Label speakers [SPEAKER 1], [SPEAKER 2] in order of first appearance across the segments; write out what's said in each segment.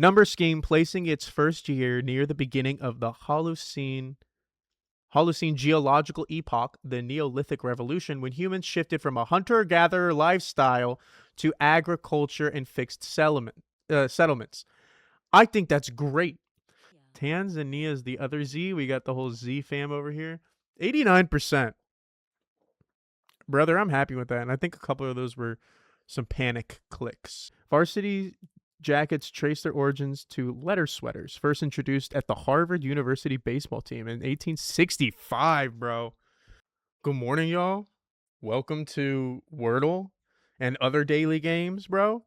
[SPEAKER 1] Number scheme placing its first year near the beginning of the Holocene geological epoch, the Neolithic Revolution, when humans shifted from a hunter-gatherer lifestyle to agriculture and fixed settlements. I think that's great. Tanzania is the other Z. We got the whole Z fam over here. 89%. Brother, I'm happy with that. And I think a couple of those were some panic clicks. Varsity jackets trace their origins to letter sweaters, first introduced at the Harvard University baseball team in 1865, bro. Good morning, y'all. Welcome to Wordle and other daily games, bro.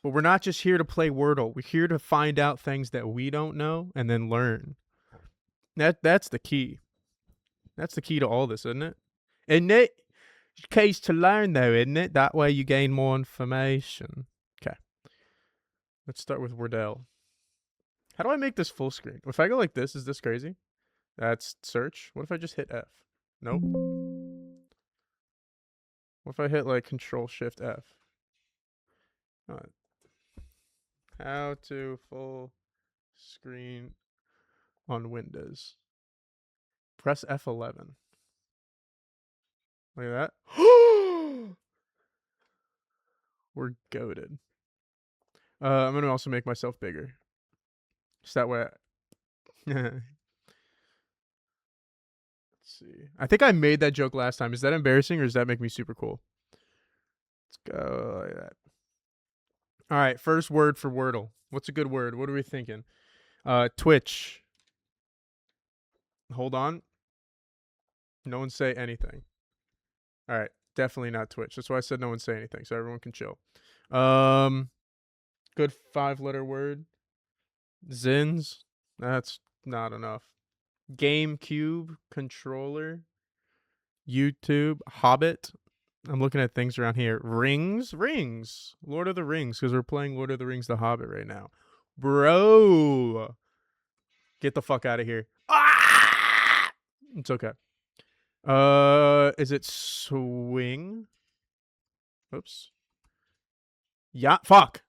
[SPEAKER 1] But we're not just here to play Wordle. We're here to find out things that we don't know and then learn. That's the key. That's the key to all this, isn't it? Isn't it? Case to learn, though, isn't it? That way you gain more information. Okay. Let's start with Wordle. How do I make this full screen? If I go like this, is this crazy? That's search. What if I just hit F? Nope. What if I hit like Control Shift F? How to full screen on Windows. Press F11. Look at that. We're goated. I'm going to also make myself bigger. Just that way. Let's see. I think I made that joke last time. Is that embarrassing or does that make me super cool? Let's go like that. All right, first word for Wordle. What's a good word? What are we thinking? Twitch. Hold on. No one say anything. All right, definitely not Twitch. That's why I said no one say anything, so everyone can chill. Good 5-letter word. Zins. That's not enough. GameCube controller. YouTube. Hobbit. I'm looking at things around here. Rings. Lord of the Rings, because we're playing Lord of the Rings The Hobbit right now. Bro. Get the fuck out of here. Ah! It's okay. Is it swing? Oops. Yeah, fuck.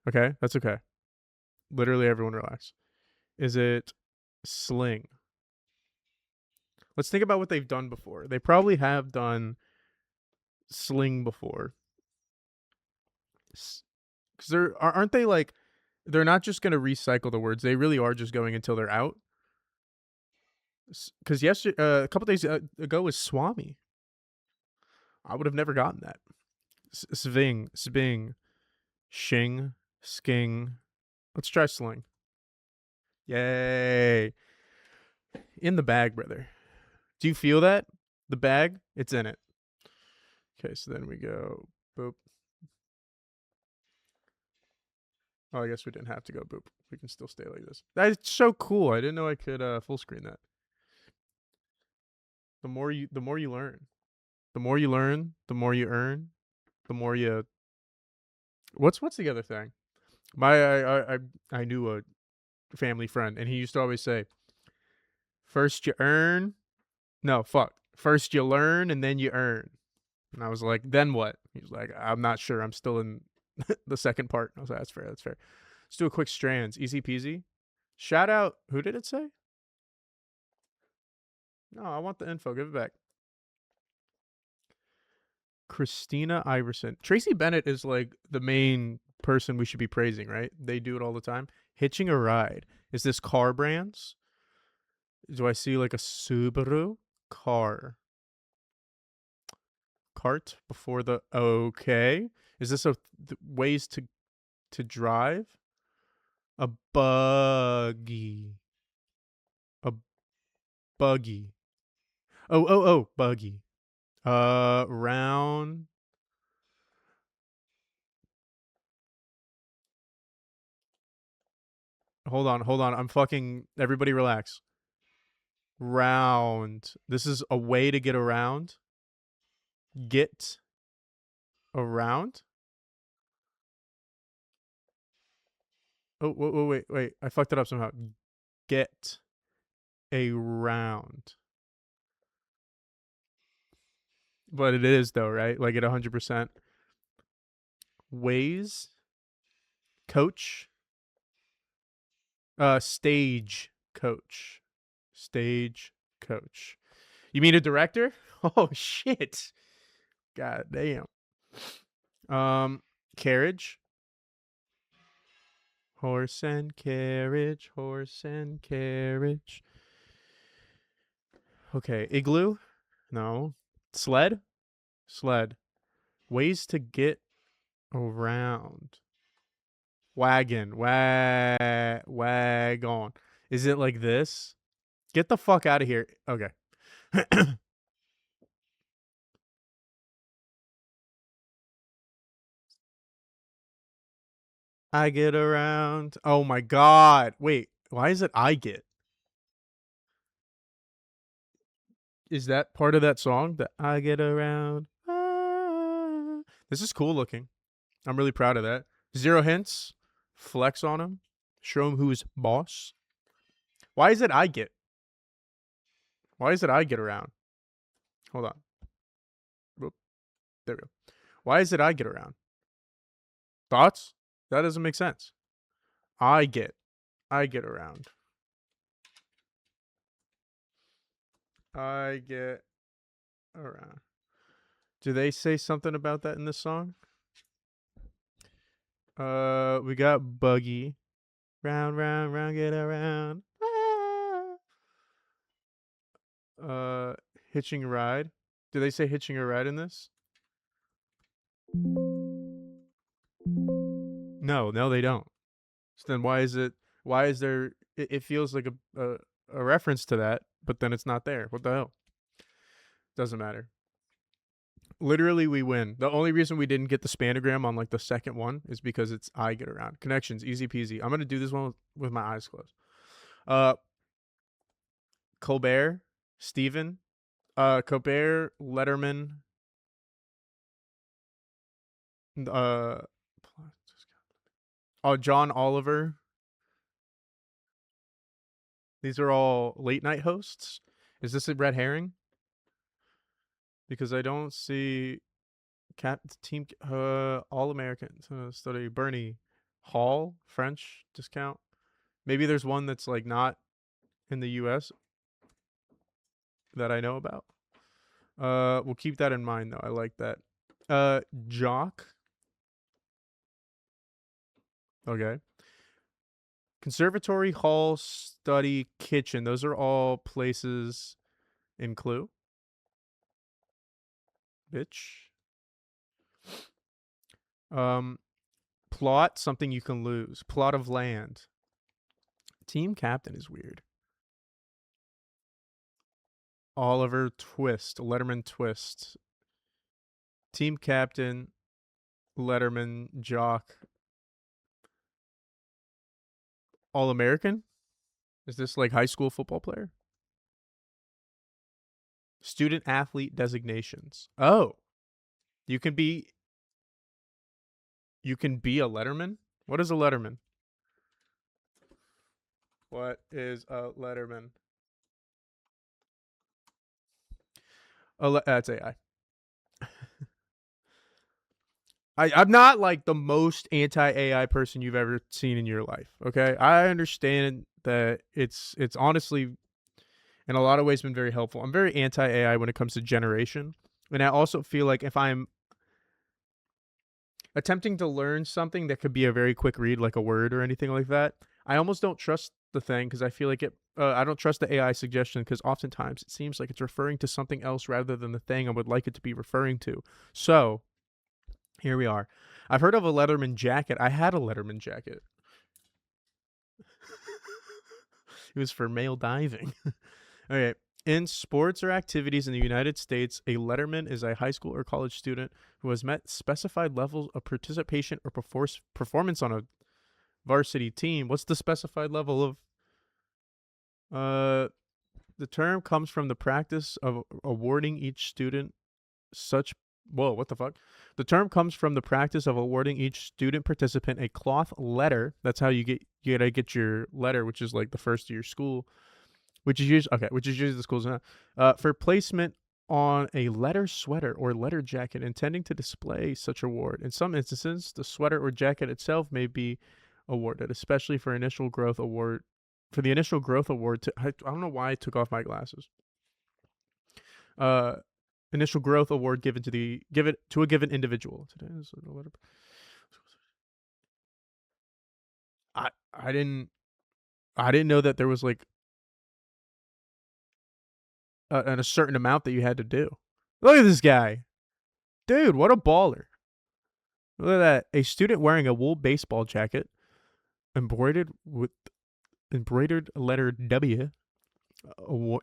[SPEAKER 1] Okay, that's okay. Literally everyone relax. Is it sling? Let's think about what they've done before. They probably have done sling before. Because aren't they like, they're not just going to recycle the words. They really are just going until they're out. Because a couple days ago was Swami. I would have never gotten that. Sving, shing, sking. Let's try sling. Yay. In the bag, brother. Do you feel that? The bag? It's in it. Okay, so then we go boop. Oh, I guess we didn't have to go boop. We can still stay like this. That's so cool. I didn't know I could full screen that. The more you learn. The more you learn, the more you earn, the more you. What's the other thing? I knew a family friend, and he used to always say, "First you earn, no fuck. First you learn, and then you earn." And I was like, "Then what?" He's like, "I'm not sure. I'm still in the second part." I was like, "That's fair. That's fair." Let's do a quick Strands, easy peasy. Shout out. Who did it say? No, I want the info. Give it back. Christina Iverson. Tracy Bennett is like the main person we should be praising, right? They do it all the time. Hitching a ride. Is this car brands? Do I see like a Subaru car? Cart before the okay. Is this ways to drive? A buggy. A buggy. Oh, buggy. Round. Hold on. I'm fucking. Everybody relax. Round. This is a way to get around. Get around. Oh, wait. I fucked it up somehow. Get around. But it is though, right? Like at 100%. Ways. Coach. Stage coach. Stage coach. You mean a director? Oh shit. God damn. Carriage. Horse and carriage, horse and carriage. Okay, igloo? No. Sled? Sled. Ways to get around. Wagon. Wagon. Is it like this? Get the fuck out of here. Okay. I get around. Oh my god. Wait, why is it I get? Is that part of that song? That I get around. Ah. This is cool looking. I'm really proud of that. Zero hints. Flex on him. Show him who's boss. Why is it I get? Why is it I get around? Hold on. Whoop. There we go. Why is it I get around? Thoughts? That doesn't make sense. I get around. I get around. Do they say something about that in this song? We got buggy. Round, round, round, get around. Hitching a ride. Do they say hitching a ride in this? No, they don't. So then why is there, it feels like a reference to that, but then it's not there. What the hell? Doesn't matter. Literally, we win. The only reason we didn't get the spanogram on like the second one is because it's I get around. Connections, easy peasy. I'm gonna do this one with my eyes closed. Colbert, Stephen, Colbert, Letterman, uh, John Oliver. These are all late night hosts. Is this a red herring? Because I don't see team all Americans study Bernie Hall French discount. Maybe there's one that's like not in the U.S. that I know about. We'll keep that in mind though. I like that. Jock. Okay. Conservatory, hall, study, kitchen. Those are all places in Clue. Bitch. Plot, something you can lose. Plot of land. Team captain is weird. Oliver Twist. Letterman Twist. Team captain. Letterman Jock. All American? Is this like high school football player? Student athlete designations. Oh. You can be a Letterman? What is a Letterman? What is a Letterman? That's AI. I'm not like the most anti-AI person you've ever seen in your life. Okay, I understand that it's honestly in a lot of ways been very helpful. I'm very anti-AI when it comes to generation, and I also feel like if I'm attempting to learn something that could be a very quick read, like a word or anything like that, I almost don't trust the thing because I feel like I don't trust the AI suggestion because oftentimes it seems like it's referring to something else rather than the thing I would like it to be referring to. So here we are. I've heard of a Letterman jacket. I had a Letterman jacket. It was for male diving. Okay. In sports or activities in the United States, a Letterman is a high school or college student who has met specified levels of participation or performance on a varsity team. What's the specified level of? The term comes from the practice of awarding each student such. Whoa, what the fuck? The term comes from the practice of awarding each student participant a cloth letter. That's how you gotta get your letter, which is like the first of your school, which is usually the school's not, for placement on a letter sweater or letter jacket intending to display such award. In some instances, the sweater or jacket itself may be awarded, especially for initial growth award. For the initial growth award, I don't know why I took off my glasses. Initial growth award given to a given individual. I didn't know that there was like a certain amount that you had to do. Look at this guy, dude! What a baller! Look at that. A student wearing a wool baseball jacket embroidered with embroidered letter W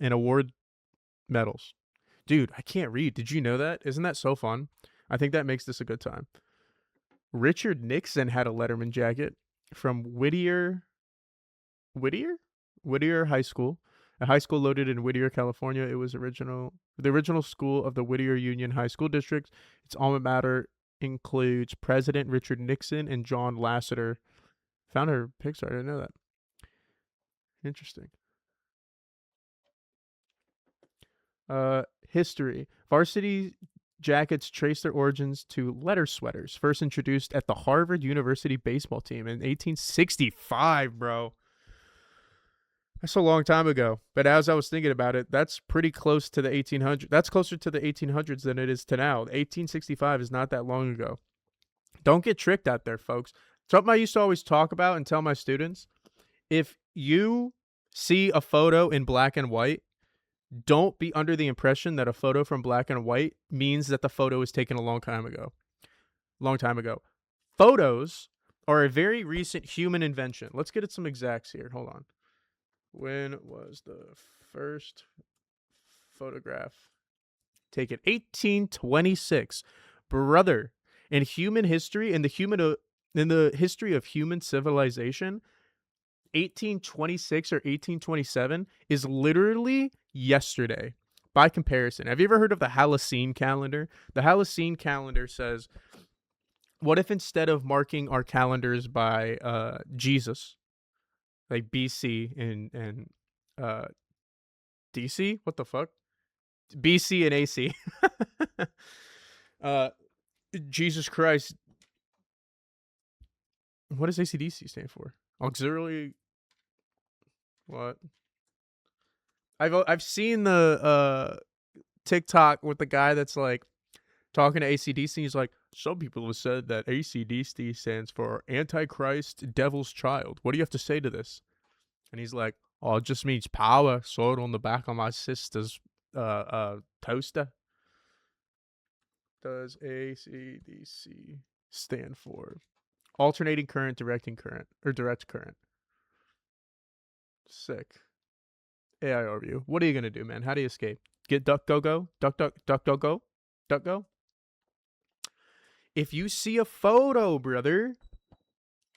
[SPEAKER 1] and award medals. Dude, I can't read. Did you know that? Isn't that so fun? I think that makes this a good time. Richard Nixon had a Letterman jacket from Whittier High School, a high school located in Whittier, California. It was the original school of the Whittier Union High School District. Its alma mater includes President Richard Nixon and John Lasseter. Found her picture. I didn't know that. Interesting. History. Varsity jackets trace their origins to letter sweaters, first introduced at the Harvard University baseball team in 1865, bro. That's a long time ago. But as I was thinking about it, that's pretty close to the 1800s. That's closer to the 1800s than it is to now. 1865 is not that long ago. Don't get tricked out there, folks. Something I used to always talk about and tell my students, if you see a photo in black and white, don't be under the impression that a photo from black and white means that the photo was taken a long time ago. Photos are a very recent human invention. Let's get at some exacts here. Hold on. When was the first photograph taken? 1826. Brother, in human history, in the history of human civilization, 1826 or 1827 is literally yesterday. By comparison, have you ever heard of the Halcyon calendar? The Halcyon calendar says, what if instead of marking our calendars by Jesus, like BC and DC? What the fuck? BC and AC. Jesus Christ. What does ACDC stand for? Auxiliary. What? I've seen the TikTok with the guy that's like talking to ACDC. He's like, some people have said that ACDC stands for Antichrist, Devil's Child. What do you have to say to this? And he's like, oh, it just means power. Saw it on the back of my sister's toaster. Does ACDC stand for alternating current, directing current, or direct current? Sick. AI overview. What are you gonna do, man? How do you escape? Get duck go go? Duck go? If you see a photo, brother,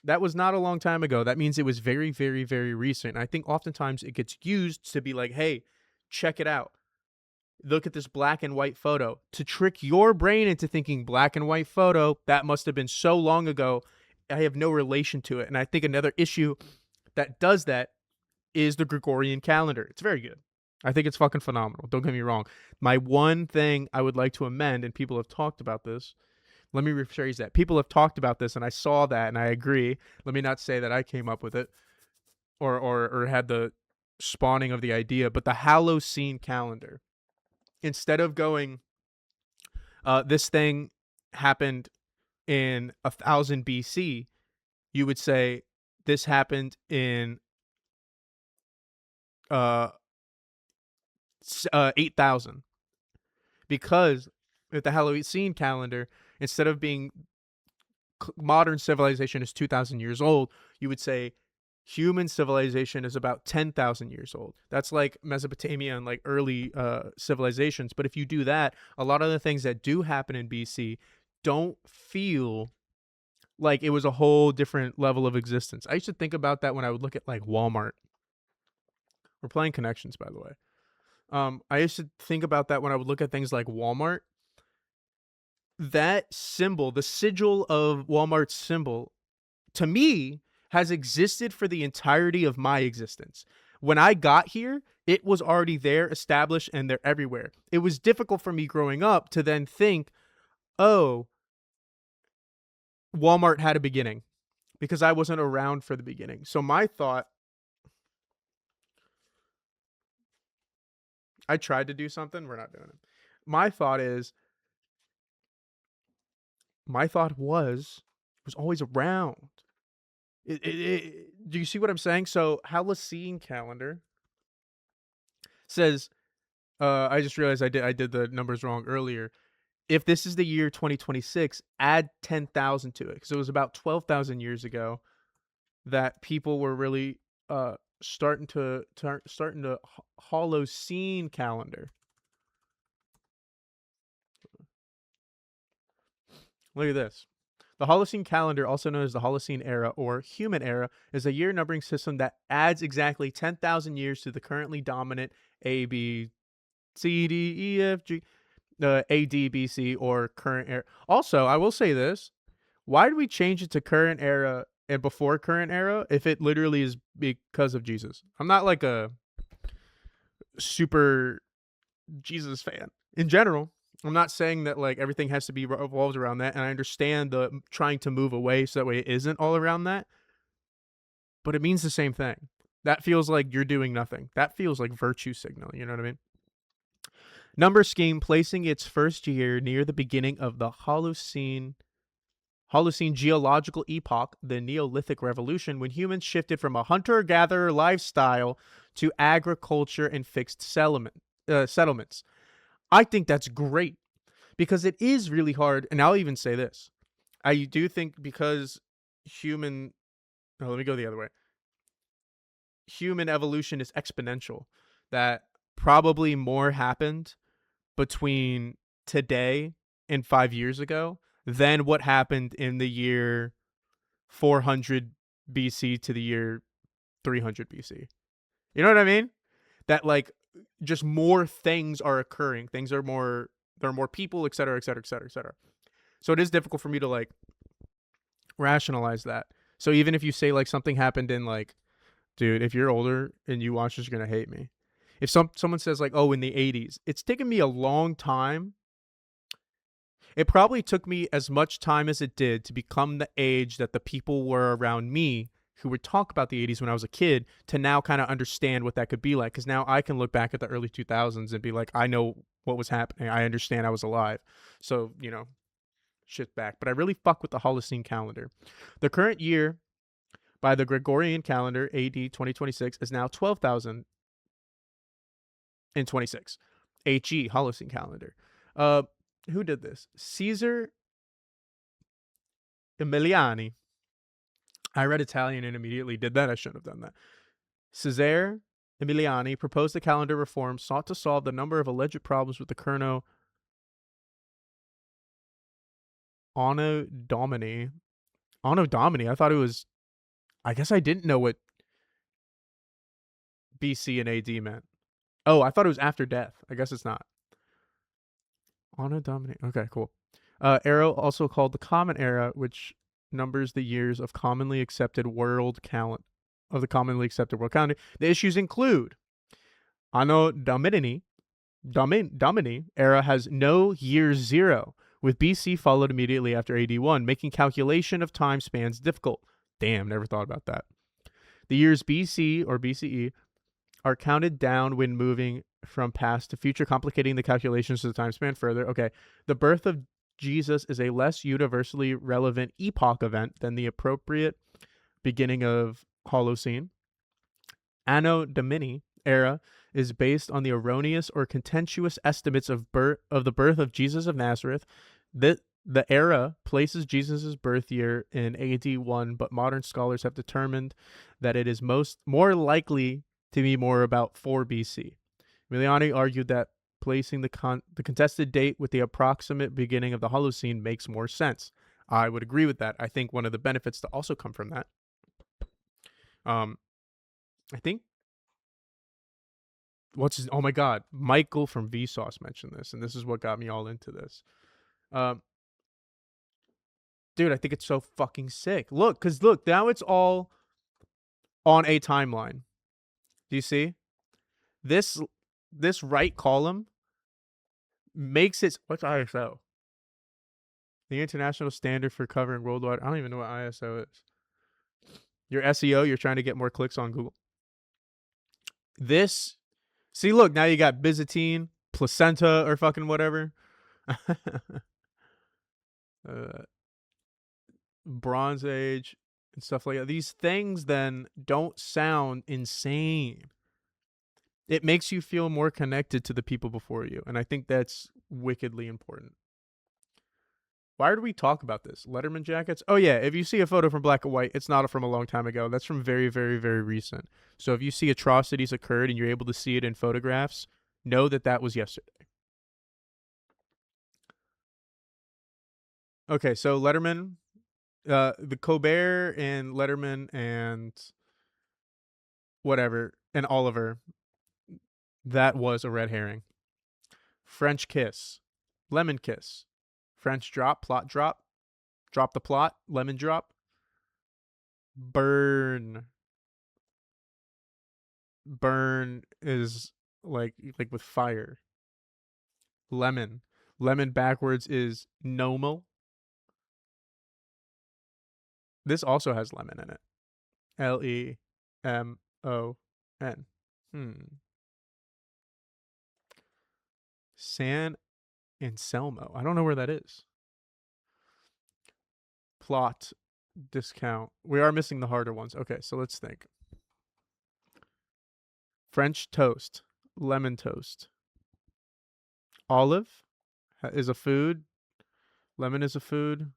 [SPEAKER 1] that was not a long time ago. That means it was very, very, very recent. And I think oftentimes it gets used to be like, hey, check it out. Look at this black and white photo, to trick your brain into thinking black and white photo, that must have been so long ago. I have no relation to it. And I think another issue that does that is the Gregorian calendar. It's very good. I think it's fucking phenomenal. Don't get me wrong. My one thing I would like to amend, and people have talked about this, let me rephrase that. People have talked about this, and I saw that, and I agree. Let me not say that I came up with it or had the spawning of the idea, but the Halocene calendar. Instead of going, this thing happened in 1000 BC, you would say this happened in 8,000. Because with the Halocene calendar, instead of being modern civilization is 2,000 years old, you would say human civilization is about 10,000 years old. That's like Mesopotamia and like early civilizations. But if you do that, a lot of the things that do happen in BC don't feel like it was a whole different level of existence. I used to think about that when I would look at like Walmart. We're playing Connections, by the way. I used to think about that when I would look at things like Walmart. That symbol, the sigil of Walmart's symbol, to me, has existed for the entirety of my existence. When I got here, it was already there, established, and they're everywhere. It was difficult for me growing up to then think, oh, Walmart had a beginning. because I wasn't around for the beginning. So my thought, I tried to do something. We're not doing it. My thought is, my thought was always around. Do you see what I'm saying? So Halcyon calendar says, I just realized I did the numbers wrong earlier. If this is the year 2026, add 10,000 to it, because it was about 12,000 years ago that people were really starting to Holocene calendar. Look at this. The Holocene calendar, also known as the Holocene era or Human era, is a year numbering system that adds exactly 10,000 years to the currently dominant A, B, C, D, E, F, G, A, D, B, C, or current era. Also, I will say this. Why did we change it to current era and before current era if it literally is because of Jesus? I'm not like a super Jesus fan in general. I'm not saying that like everything has to be revolved around that, and I understand the trying to move away so that way it isn't all around that, but it means the same thing. That feels like you're doing nothing. That feels like virtue signal, you know what I mean? Number scheme placing its first year near the beginning of the Holocene geological epoch, the Neolithic Revolution, when humans shifted from a hunter-gatherer lifestyle to agriculture and fixed settlements. I think that's great because it is really hard. And I'll even say this. I do think because human, no, let me go the other way. Human evolution is exponential, that probably more happened between today and 5 years ago than what happened in the year 400 BC to the year 300 BC. You know what I mean? That like just more things are occurring. Things are more, there are more people, et cetera, et cetera, et cetera, et cetera. So it is difficult for me to like rationalize that. So even if you say like something happened in like, dude, if you're older and you watch this, you're gonna hate me. If someone says like, oh, in the 80s, it's taken me a long time. It probably took me as much time as it did to become the age that the people were around me who would talk about the 80s when I was a kid to now kind of understand what that could be like. Because now I can look back at the early 2000s and be like, I know what was happening. I understand I was alive. So, you know, shit back. But I really fuck with the Holocene calendar. The current year by the Gregorian calendar, AD 2026, is now 12,026. HE, Holocene calendar. Who did this? Caesar Emiliani. I read Italian and immediately did that. I shouldn't have done that. Cesare Emiliani proposed a calendar reform sought to solve the number of alleged problems with the Kerno Anno Domini. Anno Domini. I thought it was. I guess I didn't know what BC and AD meant. Oh, I thought it was after death. I guess it's not. Anno Domini. Okay, cool. Era, also called the Common Era, which numbers the years of commonly accepted world calendar. Of the commonly accepted world calendar. The issues include Anno Domini era has no year zero, with BC followed immediately after AD1, making calculation of time spans difficult. Damn, never thought about that. The years BC or BCE are counted down when moving from past to future, complicating the calculations of the time span further. Okay, the birth of Jesus is a less universally relevant epoch event than the appropriate beginning of Holocene. Anno Domini era is based on the erroneous or contentious estimates of the birth of Jesus of Nazareth. The era places Jesus' birth year in AD 1, but modern scholars have determined that it is more likely to be more about 4 BC. Miliani argued that placing the contested date with the approximate beginning of the Holocene makes more sense. I would agree with that. I think one of the benefits to also come from that, I think, oh my god, Michael from Vsauce mentioned this, and this is what got me all into this. Dude, I think it's so fucking sick. Look, now it's all on a timeline. Do you see? This right column makes it, what's ISO? The international standard for covering worldwide. I don't even know what ISO is. Your SEO, you're trying to get more clicks on Google. This, see, look, now you got Byzantine, placenta, or fucking whatever. Bronze Age and stuff like that. These things then don't sound insane. It makes you feel more connected to the people before you, and I think that's wickedly important. Why did we talk about this? Letterman jackets? Oh yeah, if you see a photo from black and white, it's not from a long time ago. That's from very, very, very recent. So if you see atrocities occurred and you're able to see it in photographs, know that that was yesterday. Okay, so Letterman, the Colbert and Letterman and whatever and Oliver, that was a red herring. French kiss, lemon kiss, French drop, plot drop, drop the plot, lemon drop, burn. Burn is like with fire. Lemon. Lemon backwards is normal. This also has lemon in it. Lemon. San Anselmo. I don't know where that is. Plot discount. We are missing the harder ones. Okay, so let's think. French toast. Lemon toast. Olive is a food. Lemon is a food.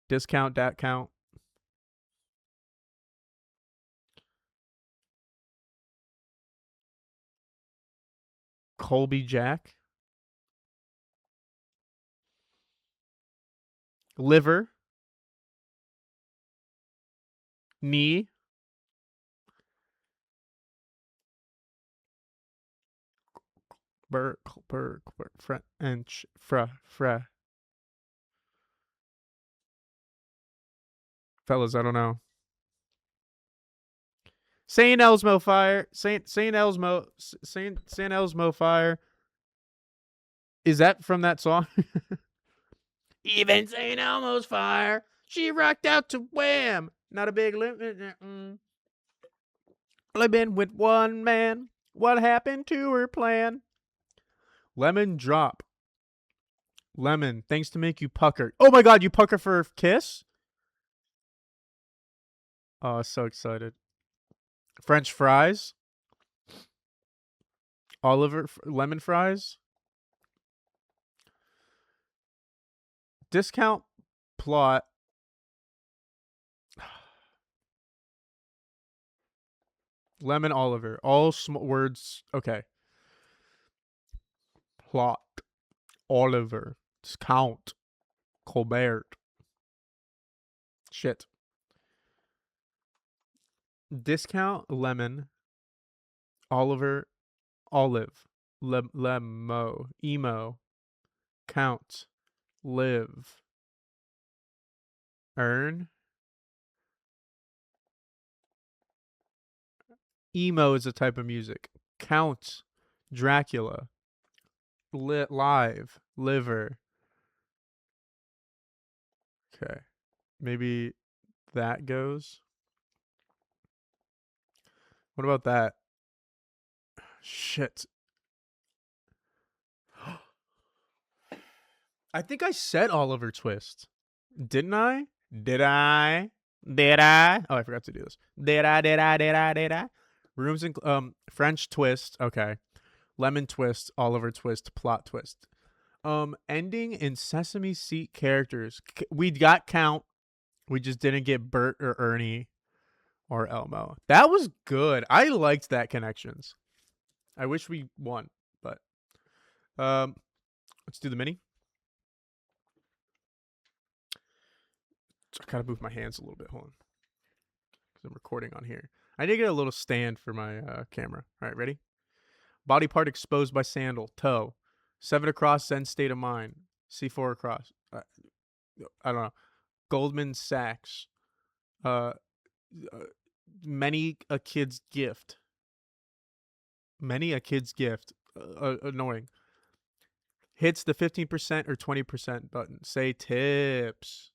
[SPEAKER 1] Discount, dat count. Colby Jack. Liver. Knee. French, fra. Fellas, I don't know. Saint Elsmo fire. Saint Elsmo fire. Is that from that song? Even Saint Elmo's fire. She rocked out to Wham. Not a big limit. Living with one man. What happened to her plan? Lemon drop. Lemon, things to make you pucker. Oh my god, you pucker for a kiss? Oh, so excited. French fries. Oliver lemon fries. Discount plot. Lemon Oliver. All words. Okay. Plot. Oliver. Discount. Colbert. Shit. Discount lemon. Oliver. Olive. Lemo. Emo. Count. Live. Earn. Emo is a type of music. Count. Dracula. Live. Liver. Okay. Maybe that goes. What about that? Shit. I think I said Oliver Twist. Didn't I? Did I? Oh, I forgot to do this. Did I? Rooms in French twist. Okay. Lemon twist, Oliver twist, plot twist. Ending in Sesame Seat characters. We got count. We just didn't get Bert or Ernie or Elmo. That was good. I liked that connections. I wish we won, but let's do the mini. I gotta move my hands a little bit. Hold on, because I'm recording on here. I need to get a little stand for my camera. All right, ready? Body part exposed by sandal, toe. 7 across, Zen state of mind. C4 across. I don't know. Goldman Sachs. Many a kid's gift. Many a kid's gift. Annoying. Hits the 15% or 20% button. Say tips.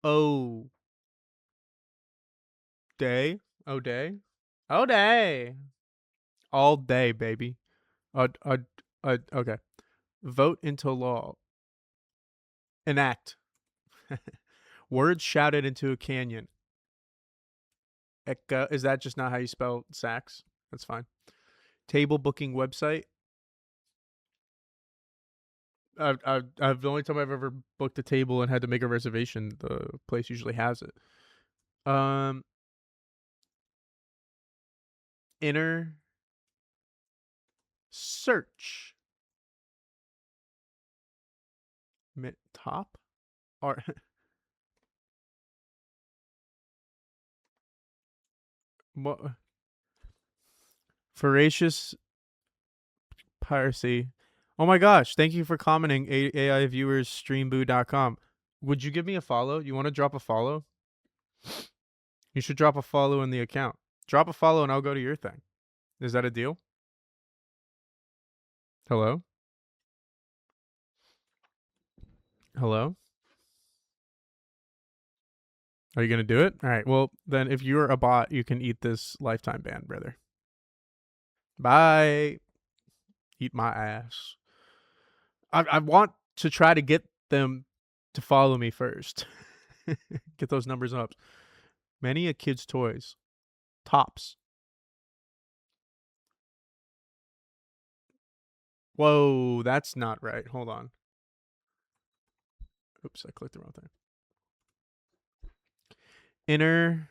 [SPEAKER 1] Oh, day. Oh, day. Oh, day. All day, baby. Okay. Vote into law. Enact. Words shouted into a canyon. Echo. Is that just not how you spell sax? That's fine. Table booking website. I've the only time I've ever booked a table and had to make a reservation, the place usually has it. Inner search. Top. Art. What? Voracious piracy. Oh my gosh! Thank you for commenting, AI viewers streamboo.com. Would you give me a follow? You want to drop a follow? You should drop a follow in the account. Drop a follow and I'll go to your thing. Is that a deal? Hello? Hello? Are you going to do it? All right. Well, then if you're a bot, you can eat this lifetime ban, brother. Bye. Eat my ass. I want to try to get them to follow me first. Get those numbers up. Many a kid's toys. Tops. Whoa, that's not right. Hold on. Oops, I clicked the wrong thing. Inner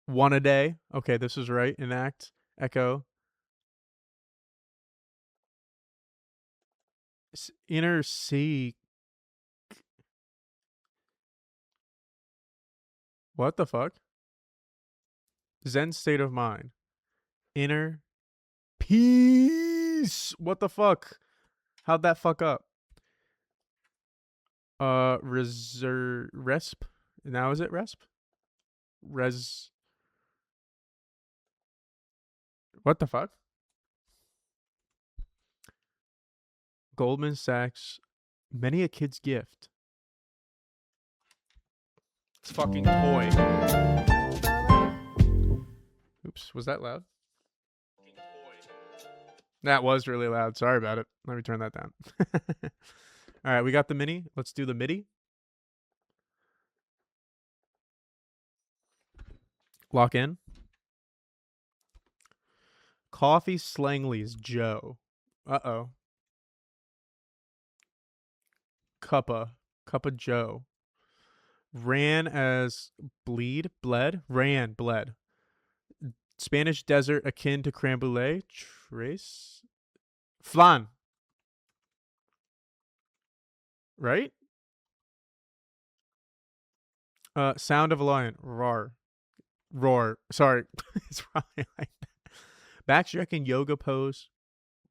[SPEAKER 1] one a day. Okay, this is right. Enact. Echo. Inner C. What the fuck? Zen state of mind. Inner peace. What the fuck? How'd that fuck up? Resp. Now is it resp? Res. What the fuck? Goldman Sachs. Many a kid's gift. It's fucking toy. Oops, was that loud? That was really loud. Sorry about it. Let me turn that down. All right, we got the mini. Let's do the MIDI. Lock in. Coffee Slangley's Joe. Uh-oh. Cuppa Joe. Ran as bled. Spanish desert akin to creme brulee. Trace. Flan. Right? Sound of a lion. Roar. Sorry. It's probably like that. Backstreck and yoga pose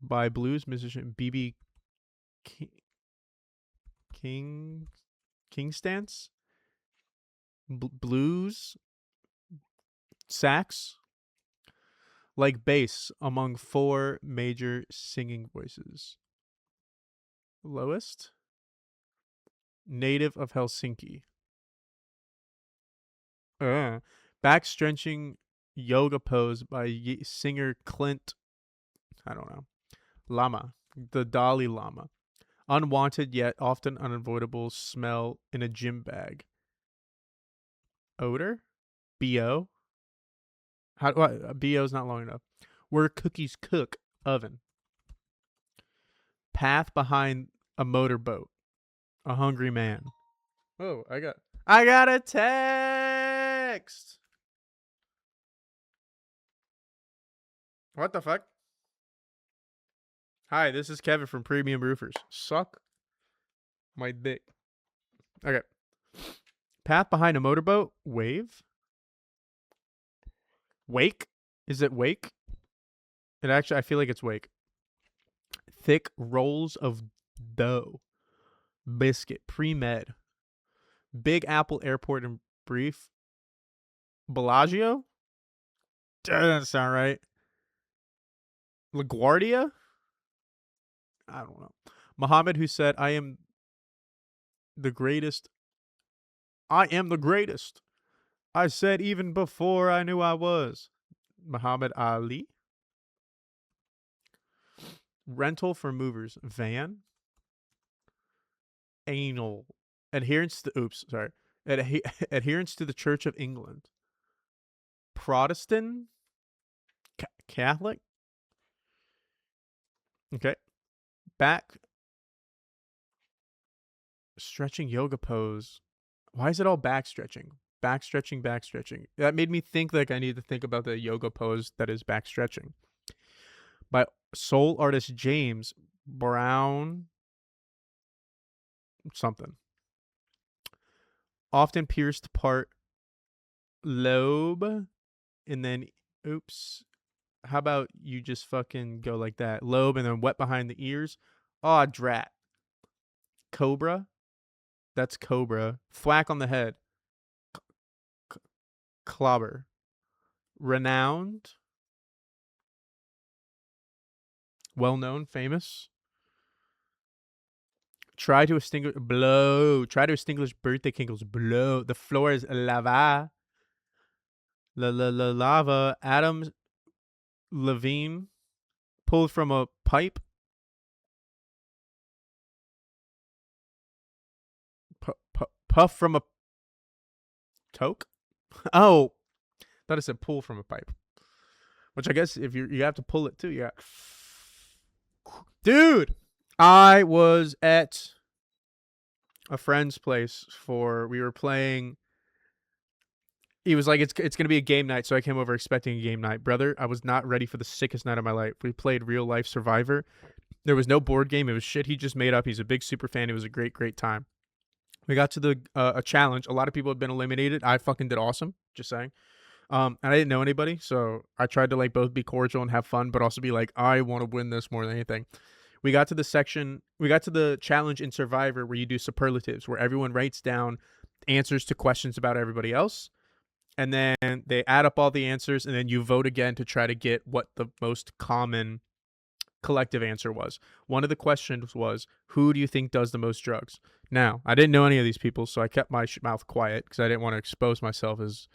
[SPEAKER 1] by blues musician BB King stance. Blues sax like bass among four major singing voices. Lowest. Native of Helsinki. Backstretching yoga pose by singer Clint. I don't know. Lama. The Dalai Lama. Unwanted yet often unavoidable smell in a gym bag. Odor. BO. How do I? BO is not long enough. Where cookies cook. Oven. Path behind a motorboat. A hungry man. Oh, I got a text. What the fuck? Hi, this is Kevin from Premium Roofers. Suck my dick. Okay. Path behind a motorboat. Wave. Wake. Is it wake? It actually, I feel like it's wake. Thick rolls of dough. Biscuit. Pre-med. Big Apple Airport in brief. Bellagio? That doesn't sound right. LaGuardia? I don't know. Muhammad, who said, I am The greatest. I am the greatest. I said even before I knew I was. Muhammad Ali. Rental for movers. Van. Anal. Adherence to. Oops, sorry. Adherence to the Church of England. Protestant. Catholic. Okay. Back. Stretching yoga pose. Why is it all back stretching? Back stretching, back stretching. That made me think like I need to think about the yoga pose that is back stretching. By soul artist James Brown something. Often pierced part lobe and then oops. How about you just fucking go like that? Lobe and then wet behind the ears. Aw, drat. Cobra. That's cobra. Thwack on the head. Clobber. Renowned. Well known, famous. Try to extinguish blow. Try to extinguish birthday candles. Blow. The floor is lava. Lava. Adam Levine pulled from a pipe. Puff from a toke. Oh, thought it said pull from a pipe. Which I guess if you have to pull it too. Yeah. Dude, I was at a friend's place we were playing. He was like, it's gonna be a game night, so I came over expecting a game night. Brother, I was not ready for the sickest night of my life. We played real life Survivor. There was no board game. It was shit he just made up. He's a big super fan. It was a great time. We got to the a challenge. A lot of people had been eliminated. I fucking did awesome. Just saying. And I didn't know anybody, so I tried to like both be cordial and have fun, but also be like, I want to win this more than anything. We got to the challenge in Survivor where you do superlatives, where everyone writes down answers to questions about everybody else, and then they add up all the answers, and then you vote again to try to get what the most common collective answer was. One of the questions was, who do you think does the most drugs? Now, I didn't know any of these people, so I kept my mouth quiet because I didn't want to expose myself as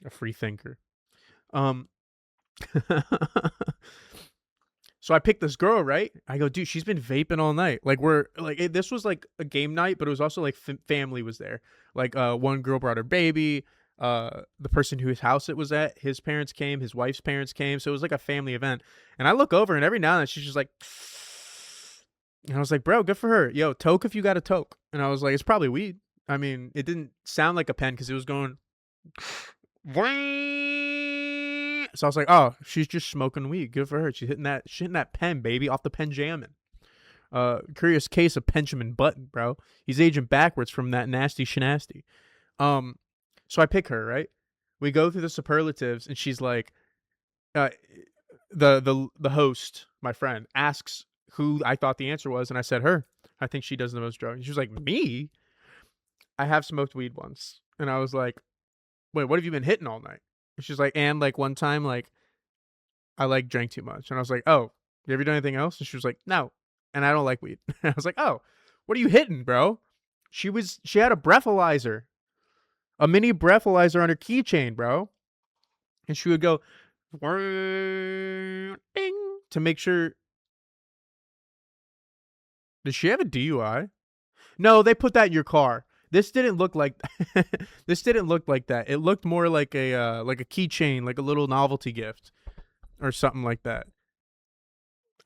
[SPEAKER 1] a free thinker. So I picked this girl, right? I go, dude, she's been vaping all night. Like this was like a game night, but it was also like family was there. Like one girl brought her baby. The person whose house it was at, his parents came, his wife's parents came, so it was like a family event. And I look over, and every now and then she's just like, and I was like, bro, good for her. Yo, toke if you got a toke. And I was like, it's probably weed. I mean, it didn't sound like a pen because it was going. So I was like, oh, she's just smoking weed. Good for her. She's hitting that pen, baby, off the pen jamming. Curious case of Benjamin Button, bro. He's aging backwards from that nasty shenasty. So I pick her, right? We go through the superlatives, and she's like, the host, my friend, asks who I thought the answer was, and I said her. I think she does the most drugs. She was like, me? I have smoked weed once. And I was like, wait, what have you been hitting all night? And she's like, and like one time, like, I like drank too much. And I was like, oh, you ever done anything else? And she was like, no. And I don't like weed. And I was like, oh, what are you hitting, bro? She had a breathalyzer, a mini breathalyzer on her keychain, bro. And she would go, ding, to make sure. Does she have a DUI? No, they put that in your car. This didn't look like this didn't look like that. It looked more like a keychain, like a little novelty gift or something like that.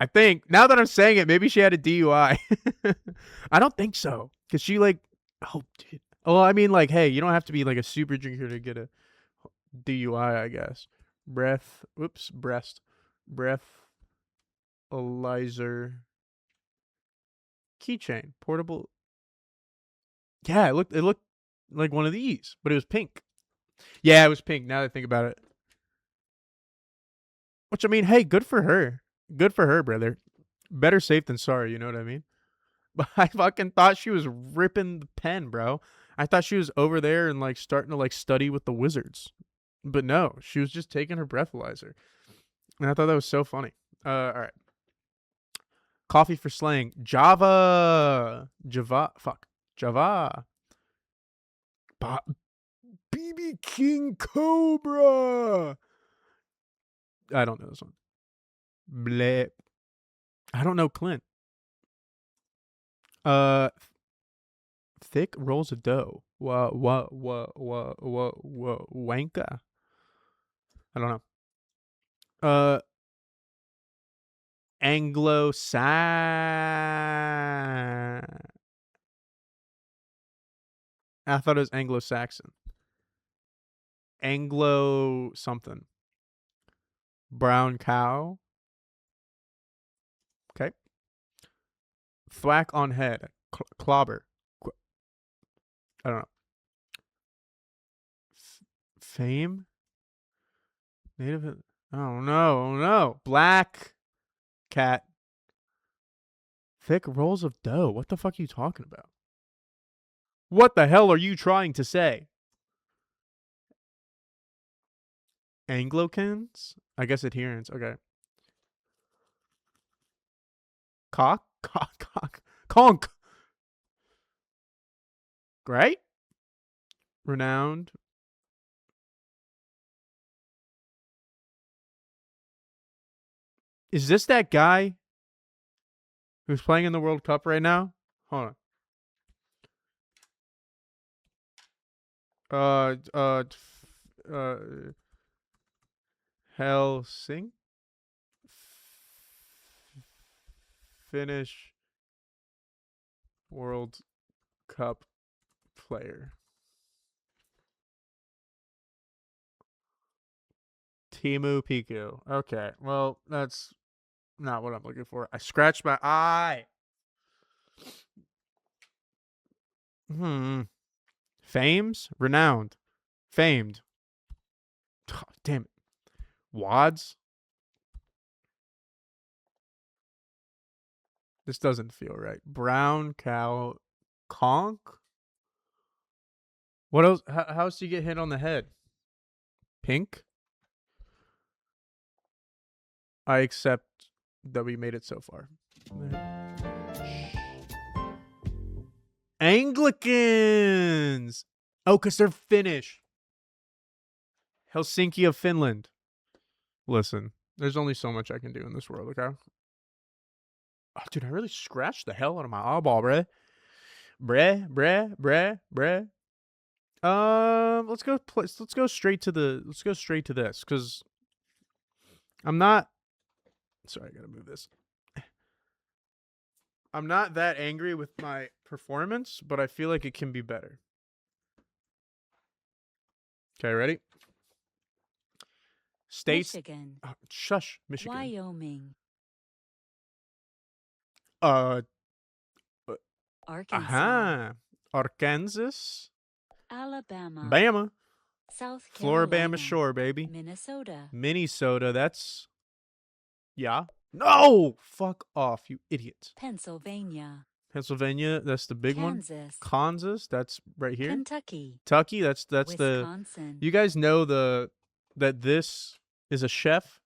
[SPEAKER 1] I think now that I'm saying it, maybe she had a DUI. I don't think so, cause she like, oh, dude. Well, I mean, like, hey, you don't have to be like a super drinker to get a DUI, I guess. Breast, breathalyzer, keychain, portable. Yeah, it looked like one of these, but it was pink. Yeah, it was pink. Now that I think about it, which I mean, hey, good for her. Good for her, brother. Better safe than sorry. You know what I mean? But I fucking thought she was ripping the pen, bro. I thought she was over there and like starting to like study with the wizards, but no, she was just taking her breathalyzer, and I thought that was so funny. All right. Coffee for slang. Java. Fuck. Java. BB King Cobra. I don't know this one. Bleh. I don't know Clint. Thick rolls of dough. Wanka. I don't know. Anglo-Saxon. I thought it was Anglo-Saxon. Anglo something. Brown cow. Okay. Thwack on head. Clobber. I don't know. Fame? Native. Oh no. Oh no. Black cat. Thick rolls of dough. What the fuck are you talking about? What the hell are you trying to say? Anglicans? I guess adherents. Okay. Cock? Conk. Right? Renowned. Is this that guy who's playing in the World Cup right now? Hold on. Helsing? Finnish World Cup player. Timu Piku. Okay, well, that's not what I'm looking for. I scratched my eye. Fames? Renowned. Famed. Oh, damn it. Wads? This doesn't feel right. Brown cow. Conk? What else? How else do you get hit on the head? Pink? I accept that we made it so far. Anglicans! Oh, because they're Finnish. Helsinki of Finland. Listen, there's only so much I can do in this world, okay? Oh, dude, I really scratched the hell out of my eyeball, bruh. Bruh. Let's go straight to this, because I'm not. Sorry, I gotta move this. I'm not that angry with my performance, but I feel like it can be better. Okay, ready? States.
[SPEAKER 2] Michigan.
[SPEAKER 1] Oh, shush, Michigan.
[SPEAKER 2] Wyoming.
[SPEAKER 1] Arkansas. Arkansas.
[SPEAKER 2] Alabama.
[SPEAKER 1] Bama.
[SPEAKER 2] South Carolina.
[SPEAKER 1] Floribama Shore, baby.
[SPEAKER 2] Minnesota.
[SPEAKER 1] Minnesota, that's... Yeah. No! Fuck off, you idiot.
[SPEAKER 2] Pennsylvania.
[SPEAKER 1] Pennsylvania, that's the big
[SPEAKER 2] Kansas.
[SPEAKER 1] one. Kansas, that's right here.
[SPEAKER 2] Kentucky.
[SPEAKER 1] Kentucky, that's
[SPEAKER 2] Wisconsin.
[SPEAKER 1] You guys know that this is a chef.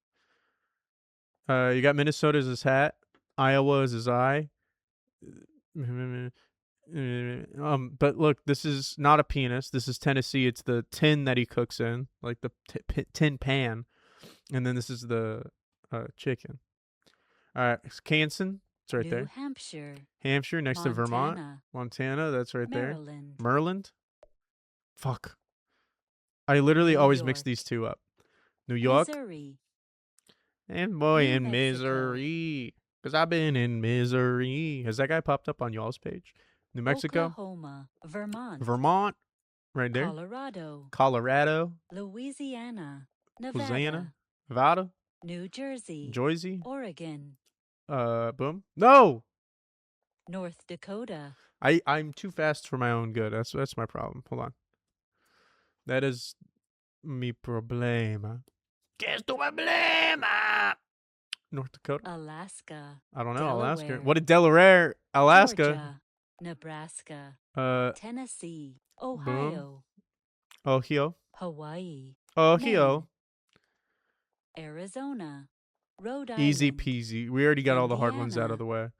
[SPEAKER 1] You got Minnesota as his hat. Iowa as his eye. But look, this is not a penis. This is Tennessee. It's the tin that he cooks in, like the tin pan, and then this is the chicken. All right, it's Kansan. It's right there.
[SPEAKER 2] New Hampshire.
[SPEAKER 1] Hampshire next to Vermont. Montana. That's right
[SPEAKER 2] Maryland.
[SPEAKER 1] there. Maryland. Fuck. I literally always mix these two up. New York.
[SPEAKER 2] Missouri.
[SPEAKER 1] And boy,
[SPEAKER 2] New
[SPEAKER 1] in
[SPEAKER 2] Mexico.
[SPEAKER 1] Missouri. Because I've been in Missouri. Has that guy popped up on y'all's page? New Mexico.
[SPEAKER 2] Oklahoma. Vermont.
[SPEAKER 1] Vermont. Right there.
[SPEAKER 2] Colorado. Louisiana. Nevada.
[SPEAKER 1] Nevada.
[SPEAKER 2] New Jersey.
[SPEAKER 1] Jersey.
[SPEAKER 2] Oregon.
[SPEAKER 1] Boom. No!
[SPEAKER 2] North Dakota.
[SPEAKER 1] I'm too fast for my own good. That's my problem. Hold on. That is mi problema. ¿Qué es tu problema? North Dakota.
[SPEAKER 2] Alaska.
[SPEAKER 1] I don't know.
[SPEAKER 2] Delaware.
[SPEAKER 1] Alaska. What did Delaware? Alaska.
[SPEAKER 2] Georgia. Nebraska. Tennessee. Ohio.
[SPEAKER 1] Boom. Ohio.
[SPEAKER 2] Hawaii.
[SPEAKER 1] Ohio.
[SPEAKER 2] Maine. Arizona. Rhode
[SPEAKER 1] Easy
[SPEAKER 2] Island.
[SPEAKER 1] peasy. We already got all the hard ones out of
[SPEAKER 2] Indiana.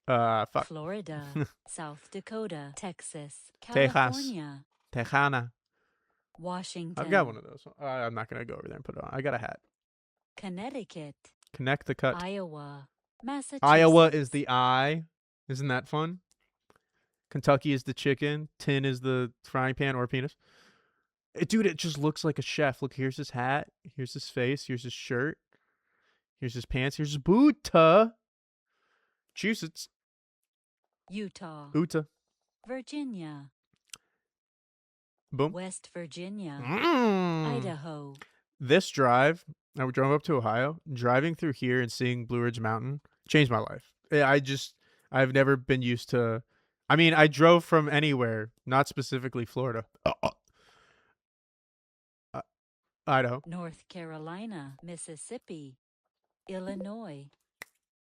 [SPEAKER 1] the way. Fuck.
[SPEAKER 2] Florida, South Dakota, Texas,
[SPEAKER 1] Texas.
[SPEAKER 2] California,
[SPEAKER 1] Tejana.
[SPEAKER 2] Washington.
[SPEAKER 1] I've got one of those. I'm not going to go over there and put it on. I got a hat.
[SPEAKER 2] Connecticut,
[SPEAKER 1] Connecticut.
[SPEAKER 2] Iowa, Massachusetts.
[SPEAKER 1] Iowa is the I. Isn't that fun? Kentucky is the chicken. Tin is the frying pan or penis. Dude, it just looks like a chef. Look, here's his hat. Here's his face. Here's his shirt. Here's his pants. Here's his boota. Massachusetts.
[SPEAKER 2] Utah.
[SPEAKER 1] Utah.
[SPEAKER 2] Virginia.
[SPEAKER 1] Boom.
[SPEAKER 2] West Virginia.
[SPEAKER 1] Mm.
[SPEAKER 2] Idaho.
[SPEAKER 1] This drive, I drove up to Ohio. Driving through here and seeing Blue Ridge Mountain changed my life. I've never been used to. I mean, I drove from anywhere, not specifically Florida. Idaho.
[SPEAKER 2] North Carolina. Mississippi. Illinois.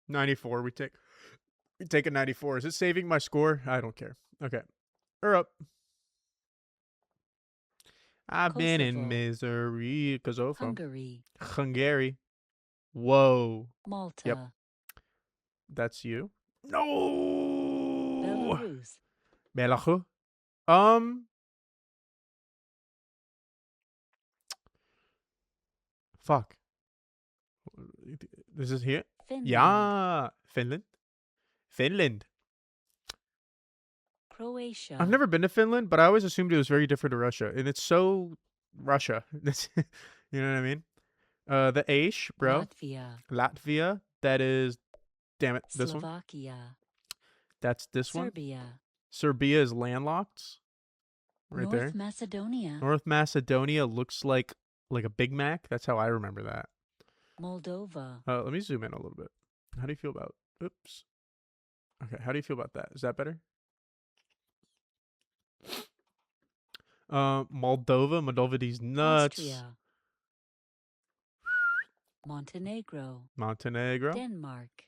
[SPEAKER 1] 94. We take a 94. Is it saving my score? I don't care. Okay. We're up. I've been in misery. Kosovo.
[SPEAKER 2] Hungary.
[SPEAKER 1] Hungary. Whoa.
[SPEAKER 2] Malta.
[SPEAKER 1] Yep. That's you. No.
[SPEAKER 2] Belarus.
[SPEAKER 1] Belarus. Fuck. This is here?
[SPEAKER 2] Finland.
[SPEAKER 1] Yeah. Finland.
[SPEAKER 2] Croatia.
[SPEAKER 1] I've never been to Finland, but I always assumed it was very different to Russia. And it's so Russia. You know what I mean? The Aish, bro. Latvia. That is, damn it, this
[SPEAKER 2] Slovakia.
[SPEAKER 1] one. That's this
[SPEAKER 2] Serbia.
[SPEAKER 1] one. Serbia is landlocked. Right there.
[SPEAKER 2] North Macedonia.
[SPEAKER 1] North Macedonia looks like a Big Mac. That's how I remember that.
[SPEAKER 2] Moldova.
[SPEAKER 1] Let me zoom in a little bit. How do you feel about? Oops. Okay, how do you feel about that? Is that better? Moldova, these nuts.
[SPEAKER 2] Austria. Montenegro.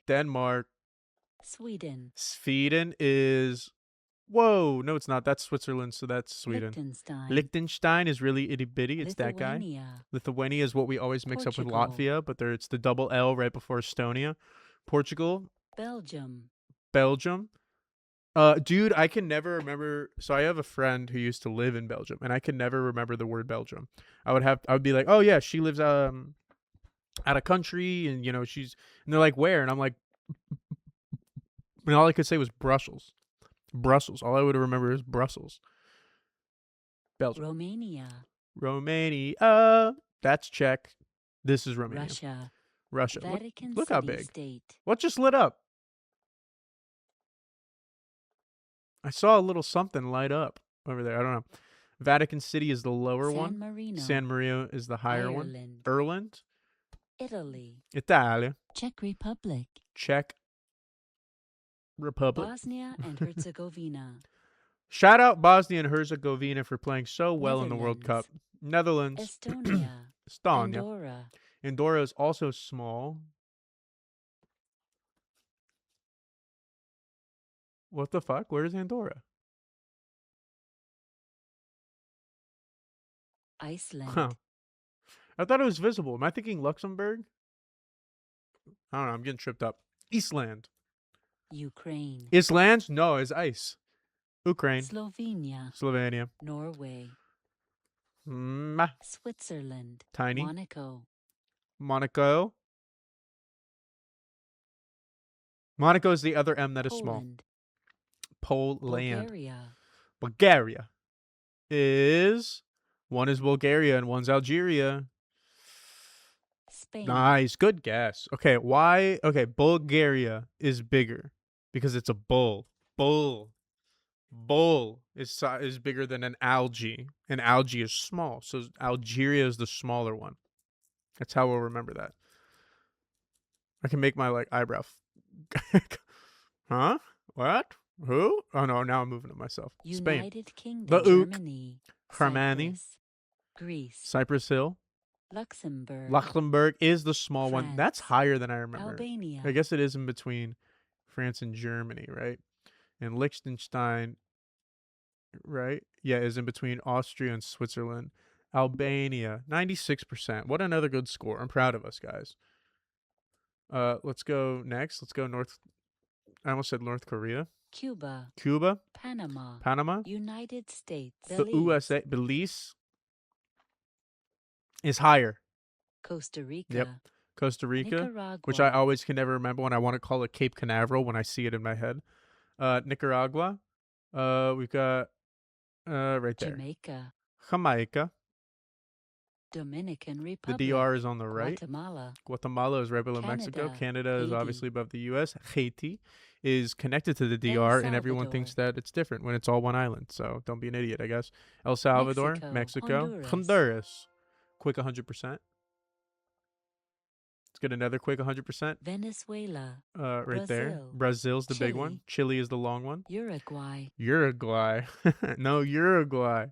[SPEAKER 1] Denmark.
[SPEAKER 2] Sweden
[SPEAKER 1] is. Whoa, no, it's not. That's Switzerland, so that's Sweden. Liechtenstein is really itty bitty. It's that guy. Lithuania is what we always mix up with Latvia, but it's the double L right before Estonia. Portugal. Belgium. Dude, I can never remember. So I have a friend who used to live in Belgium, and I can never remember the word Belgium. I would be like, oh yeah, she lives out of country, and and they're like, where? And I'm like, and all I could say was Brussels. All I would remember is Brussels. Belgium. Romania. That's Czech. This is Romania. Russia. Look how big. What just lit up? I saw a little something light up over there. I don't know. Vatican City is the lower one. San Marino is the higher one. Ireland. Italy.
[SPEAKER 2] Czech Republic. Bosnia and Herzegovina.
[SPEAKER 1] Shout out Bosnia and Herzegovina for playing so well in the World Cup. Netherlands.
[SPEAKER 2] Estonia.
[SPEAKER 1] Andorra is also small. What the fuck? Where is Andorra?
[SPEAKER 2] Iceland.
[SPEAKER 1] Huh. I thought it was visible. Am I thinking Luxembourg? I don't know. I'm getting tripped up. Iceland.
[SPEAKER 2] Ukraine.
[SPEAKER 1] Island? No, it's ice. Ukraine.
[SPEAKER 2] Slovenia. Norway. Switzerland.
[SPEAKER 1] Tiny.
[SPEAKER 2] Monaco.
[SPEAKER 1] Monaco is the other M that is small. Poland. Bulgaria is one is Bulgaria and one's Algeria.
[SPEAKER 2] Spain.
[SPEAKER 1] Nice, good guess. Okay, why? Okay, Bulgaria is bigger because it's a bull. Bull is bigger than an algae, and algae is small. So Algeria is the smaller one. That's how we'll remember that. I can make my eyebrow. Huh? What? Who? Oh no! Now I'm moving it myself.
[SPEAKER 2] United
[SPEAKER 1] Spain.
[SPEAKER 2] Kingdom. Germany.
[SPEAKER 1] Germany.
[SPEAKER 2] Greece.
[SPEAKER 1] Cypress Hill.
[SPEAKER 2] Luxembourg
[SPEAKER 1] is the small one. That's higher than I remember.
[SPEAKER 2] Albania.
[SPEAKER 1] I guess it is in between France and Germany, right? And Liechtenstein, right? Yeah, is in between Austria and Switzerland. Albania, 96%. What another good score. I'm proud of us, guys. Let's go next. Let's go North. I almost said North Korea.
[SPEAKER 2] Cuba,
[SPEAKER 1] Cuba,
[SPEAKER 2] Panama,
[SPEAKER 1] Panama,
[SPEAKER 2] United States,
[SPEAKER 1] the
[SPEAKER 2] Belize,
[SPEAKER 1] USA, Belize is higher.
[SPEAKER 2] Costa Rica,
[SPEAKER 1] Yep. Costa Rica,
[SPEAKER 2] Nicaragua,
[SPEAKER 1] which I always can never remember when I want to call it Cape Canaveral when I see it in my head. Nicaragua. We've got right there.
[SPEAKER 2] Jamaica,
[SPEAKER 1] Jamaica.
[SPEAKER 2] Dominican
[SPEAKER 1] The
[SPEAKER 2] Republic,
[SPEAKER 1] DR is on the right.
[SPEAKER 2] Guatemala,
[SPEAKER 1] Guatemala is right below Mexico.
[SPEAKER 2] Canada,
[SPEAKER 1] Canada is
[SPEAKER 2] Haiti.
[SPEAKER 1] obviously above the U.S. Haiti is connected to the
[SPEAKER 2] El
[SPEAKER 1] DR, and everyone
[SPEAKER 2] Salvador.
[SPEAKER 1] thinks that it's different when it's all one island. So don't be an idiot, I guess. El Salvador, Mexico, Honduras. Quick 100%. Let's get another quick 100%.
[SPEAKER 2] Venezuela,
[SPEAKER 1] right there.
[SPEAKER 2] Brazil,
[SPEAKER 1] Brazil's the big
[SPEAKER 2] Chile.
[SPEAKER 1] one. Chile is the long one.
[SPEAKER 2] Uruguay,
[SPEAKER 1] Uruguay. No, Uruguay.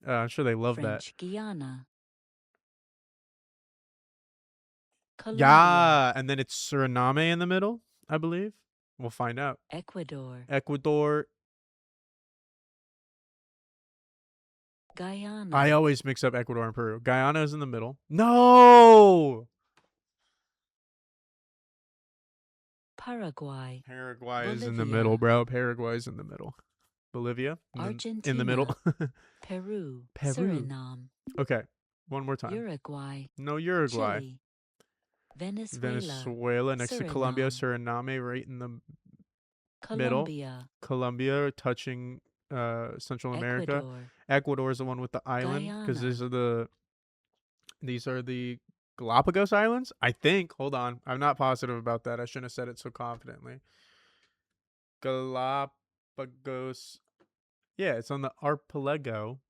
[SPEAKER 1] I'm sure they love
[SPEAKER 2] French
[SPEAKER 1] that.
[SPEAKER 2] Guiana, Colombia,
[SPEAKER 1] Yeah, and then it's Suriname in the middle, I believe. We'll find out.
[SPEAKER 2] Ecuador,
[SPEAKER 1] Ecuador.
[SPEAKER 2] Guyana.
[SPEAKER 1] I always mix up Ecuador and Peru. Guyana is in the middle. No!
[SPEAKER 2] Paraguay,
[SPEAKER 1] Paraguay is
[SPEAKER 2] Bolivia.
[SPEAKER 1] in the middle, bro. Paraguay is in the middle. Bolivia
[SPEAKER 2] Argentina,
[SPEAKER 1] in the middle.
[SPEAKER 2] Peru,
[SPEAKER 1] Peru.
[SPEAKER 2] Suriname,
[SPEAKER 1] Okay, one more time.
[SPEAKER 2] Uruguay,
[SPEAKER 1] No, Uruguay.
[SPEAKER 2] Chile,
[SPEAKER 1] Venezuela next to Colombia. Suriname right in the middle. Colombia touching Central America. Ecuador is the one with the island because these are the Galapagos Islands, I think. Hold on, I'm not positive about that. I shouldn't have said it so confidently. Galapagos. Yeah, it's on the archipelago.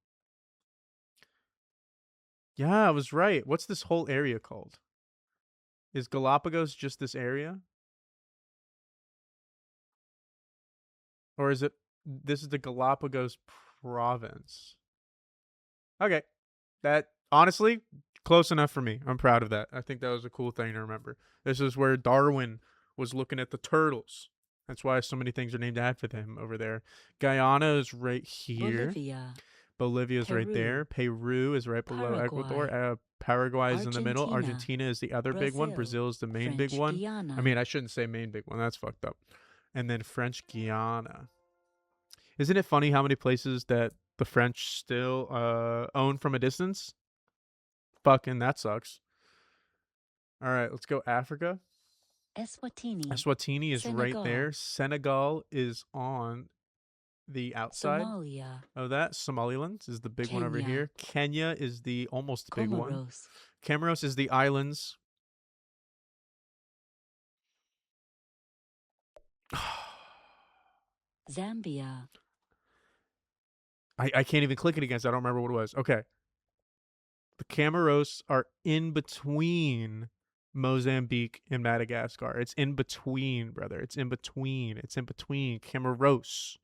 [SPEAKER 1] Yeah, I was right. What's this whole area called? Is Galapagos just this area? Or is it, this is the Galapagos province? Okay. That, honestly, close enough for me. I'm proud of that. I think that was a cool thing to remember. This is where Darwin was looking at the turtles. That's why so many things are named after him over there. Guyana is right here. Bolivia is right there. Peru is right below Ecuador. Paraguay is in the middle. Argentina is the other big one. Brazil is the main big one.
[SPEAKER 2] Guiana.
[SPEAKER 1] I mean, I shouldn't say main big one. That's fucked up. And then French Guiana. Isn't it funny how many places that the French still own from a distance? Fucking that sucks. All right, let's go Africa. Eswatini is Senegal. Right there. Senegal is on the outside of that. Somaliland is the big one over here. Kenya is the almost big one. Comoros is the islands.
[SPEAKER 2] Zambia.
[SPEAKER 1] I can't even click it against. I don't remember what it was. Okay. The Comoros are in between Mozambique and Madagascar. It's in between, brother. It's in between. It's in between. Comoros.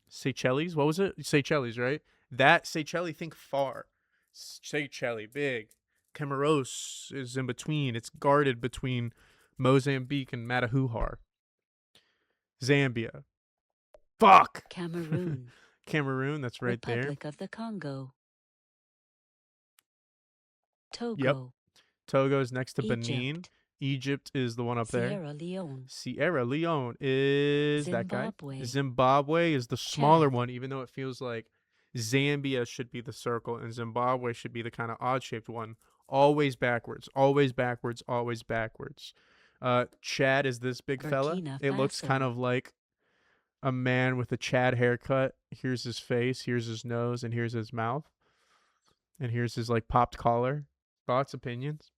[SPEAKER 1] Seychelles? What was it? Seychelles, right? That Seychelles, think far. Seychelles, big. Comoros is in between. It's guarded between Mozambique and Madahujar. Zambia. Fuck!
[SPEAKER 2] Cameroon.
[SPEAKER 1] Cameroon, that's right there.
[SPEAKER 2] Republic of the Congo. Togo.
[SPEAKER 1] Yep. Togo is next to Benin. Egypt is the one up there. Sierra Leone is Zimbabwe. That guy. Zimbabwe is the smaller one, even though it feels like Zambia should be the circle and Zimbabwe should be the kind of odd-shaped one. Always backwards. Always backwards. Always backwards. Chad is this big fella. It looks kind of like a man with a Chad haircut. Here's his face. Here's his nose. And here's his mouth. And here's his like popped collar. Thoughts, opinions?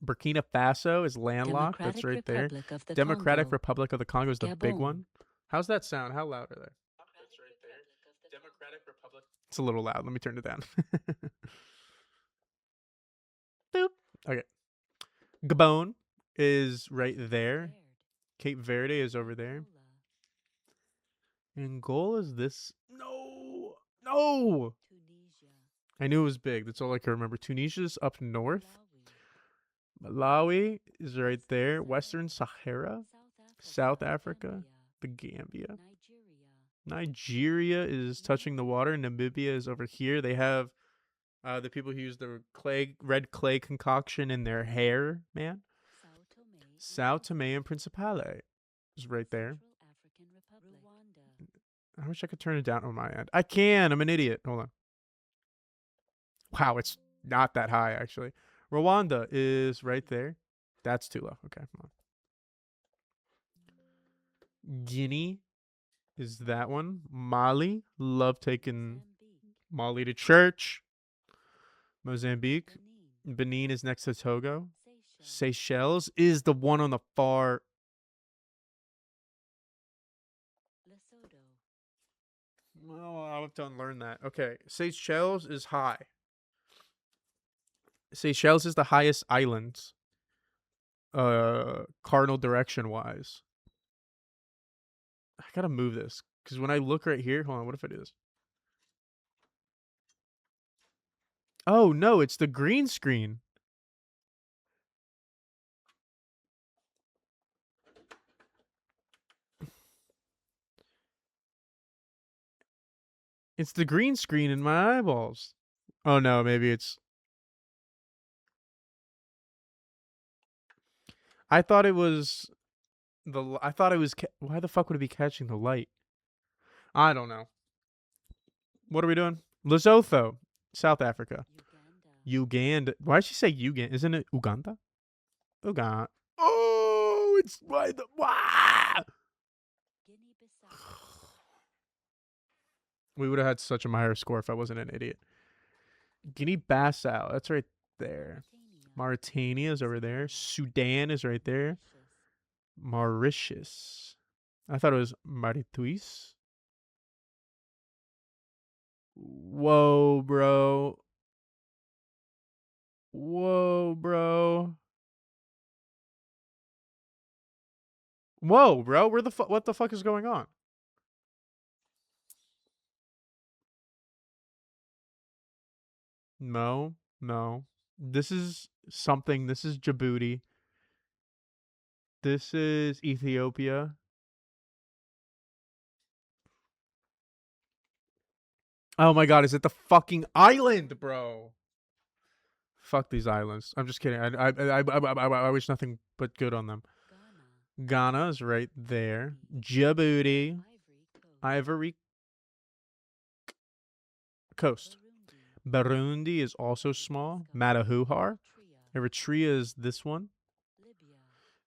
[SPEAKER 1] Burkina Faso is landlocked. That's right there. Democratic Republic of the Congo is the big one. How's that sound? How loud are they? That's right there. Democratic Republic. It's a little loud. Let me turn it down. Boop. Okay. Gabon is right there. Cape Verde is over there. Angola is this. No. No. I knew it was big. That's all I can remember. Tunisia's up north. Malawi is right there. Western Sahara. South Africa. The Gambia. Nigeria is touching the water. Namibia is over here. They have the people who use the red clay concoction in their hair, man. Sao Tome and Principe is right there. I wish I could turn it down on my end. I can. I'm an idiot. Hold on. Wow, it's not that high, actually. Rwanda is right there. That's too low. Okay, come on. Guinea is that one. Mali. Love taking Mali to church. Mozambique. Benin is next to Togo. Seychelles is the one on the far. Oh, I'll have to unlearn that. Okay. Seychelles is high. Seychelles is the highest island, cardinal direction wise. I gotta move this. Because when I look right here, hold on, what if I do this? Oh no, it's the green screen. It's the green screen in my eyeballs. Oh no, maybe it's. I thought it was the. I thought it was. Why the fuck would it be catching the light? I don't know. What are we doing? Lesotho, South Africa. Uganda. Why did she say Uganda? Isn't it Uganda? Uganda. Oh, it's right. Wow. We would have had such a higher score if I wasn't an idiot. Guinea-Bissau. That's right there. Mauritania is over there. Sudan is right there. Mauritius. I thought it was Mauritius. Whoa, bro. Whoa, bro. Whoa, bro. Where the fuck? What the fuck is going on? No, no. This is something. This is Djibouti. This is Ethiopia. Oh my god, is it the fucking island, bro? Fuck these islands. I'm just kidding. I wish nothing but good on them. Ghana is right there. Djibouti. Ivory Coast. Burundi is also small. Madahujar. Eritrea is this one.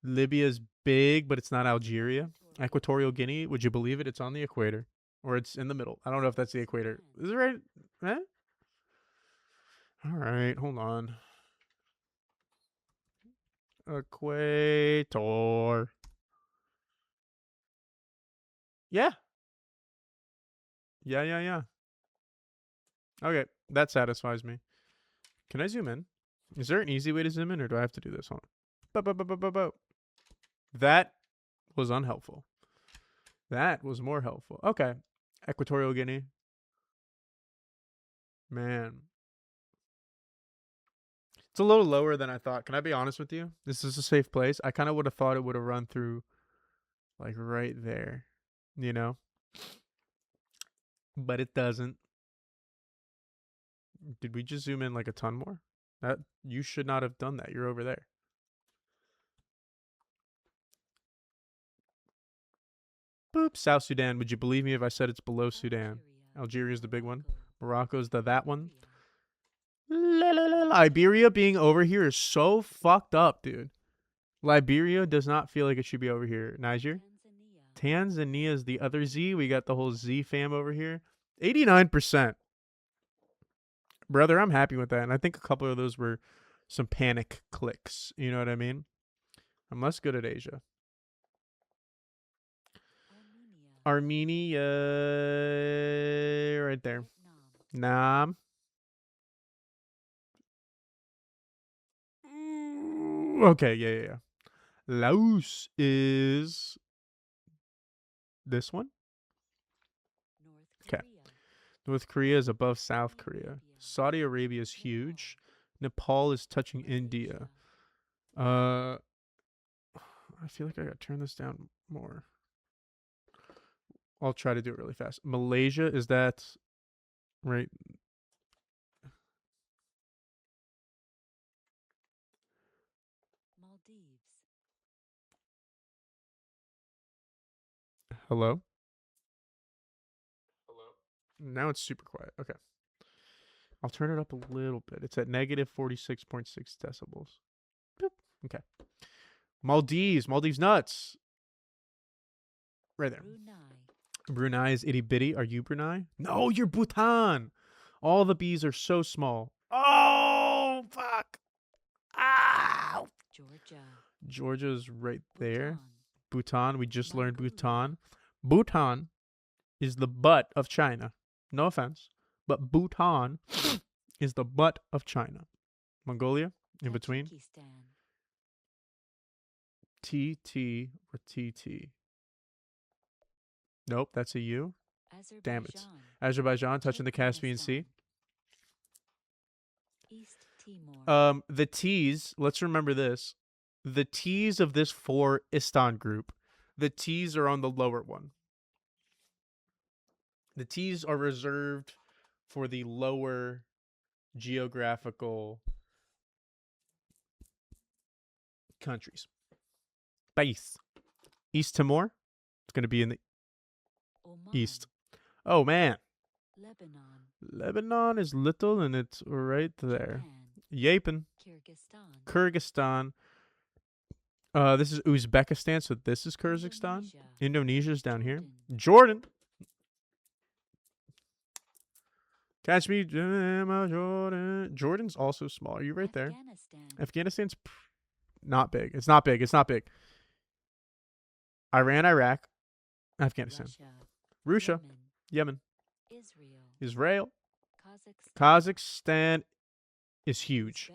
[SPEAKER 1] Libya is big, but it's not Algeria. Equatorial Guinea, would you believe it? It's on the equator. Or it's in the middle. I don't know if that's the equator. Is it right? Eh? Alright, hold on. Equator. Yeah. Yeah. Okay, that satisfies me. Can I zoom in? Is there an easy way to zoom in, or do I have to do this? Hold on. That was unhelpful. That was more helpful. Okay. Equatorial Guinea. Man. It's a little lower than I thought. Can I be honest with you? This is a safe place. I kind of would have thought it would have run through, like, right there. You know? But it doesn't. Did we just zoom in like a ton more? That you should not have done that. You're over there. Boop. South Sudan. Would you believe me if I said it's below Sudan? Algeria is the big one. Morocco's the that one. Liberia being over here is so fucked up, dude. Liberia does not feel like it should be over here. Niger? Tanzania is the other Z. We got the whole Z fam over here. 89%. Brother, I'm happy with that. And I think a couple of those were some panic clicks. You know what I mean? I'm less good at Asia. Armenia, right there. Nam. Okay, yeah. Laos is this one. Okay. North Korea is above South Korea. Saudi Arabia is huge. Nepal is touching India. I feel like I gotta turn this down more. I'll try to do it really fast. Malaysia, is that right?
[SPEAKER 2] Maldives.
[SPEAKER 1] Hello? Now it's super quiet. Okay. I'll turn it up a little bit. It's at negative 46.6 decibels. Boop. Okay. Maldives. Maldives nuts. Right there.
[SPEAKER 2] Brunei.
[SPEAKER 1] Brunei is itty bitty. Are you Brunei? No, you're Bhutan. All the bees are so small. Oh, fuck. Ow.
[SPEAKER 2] Georgia.
[SPEAKER 1] Georgia's right there.
[SPEAKER 2] Bhutan.
[SPEAKER 1] Bhutan. We just learned
[SPEAKER 2] Mongolia.
[SPEAKER 1] Bhutan. Bhutan is the butt of China. No offense. But Bhutan is the butt of China. Mongolia, in between.
[SPEAKER 2] Tajikistan.
[SPEAKER 1] TT or TT. Nope, that's a U. Damn it. Azerbaijan touching the Caspian Sea.
[SPEAKER 2] East Timor.
[SPEAKER 1] The T's, let's remember this. The T's of this four Istan group, the T's are on the lower one. The T's are reserved for the lower geographical countries. Base. East Timor, it's going to be in the
[SPEAKER 2] Oman.
[SPEAKER 1] east. Oh, man.
[SPEAKER 2] Lebanon.
[SPEAKER 1] Lebanon is little and it's right there.
[SPEAKER 2] Japan.
[SPEAKER 1] Yapin.
[SPEAKER 2] Kyrgyzstan.
[SPEAKER 1] Kyrgyzstan. This is Uzbekistan, so this is Kyrgyzstan.
[SPEAKER 2] Indonesia.
[SPEAKER 1] Indonesia's down here.
[SPEAKER 2] Jordan.
[SPEAKER 1] Jordan. Catch me, Jordan. Jordan's also small. Are you right there? Afghanistan's not big. It's not big. It's not big. Iran, Iraq, Afghanistan. Russia, Yemen. Israel. Kazakhstan is huge.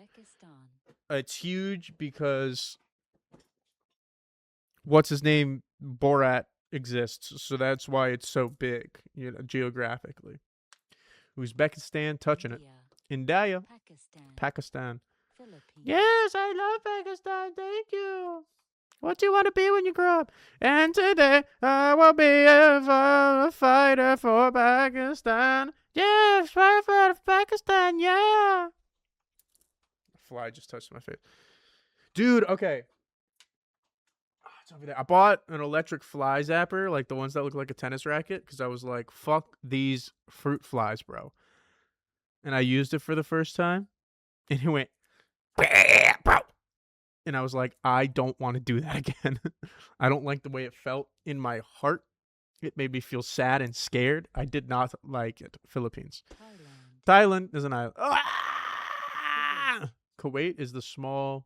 [SPEAKER 1] It's huge because what's his name? Borat exists, so that's why it's so big, you know, geographically. Uzbekistan touching it. India, Pakistan.
[SPEAKER 2] Philippines.
[SPEAKER 1] Yes, I love Pakistan. Thank you. What do you want to be when you grow up? And today I will be a fighter for Pakistan. Yeah, fighter for Pakistan. Yeah. Fly just touched my face. Dude, okay. It's over there. I bought an electric fly zapper, like the ones that look like a tennis racket, because I was like, fuck these fruit flies, bro. And I used it for the first time, and it went, bro. And I was like, I don't want to do that again. I don't like the way it felt in my heart. It made me feel sad and scared. I did not like it. Philippines. Thailand is an island. Ah! Kuwait is the small.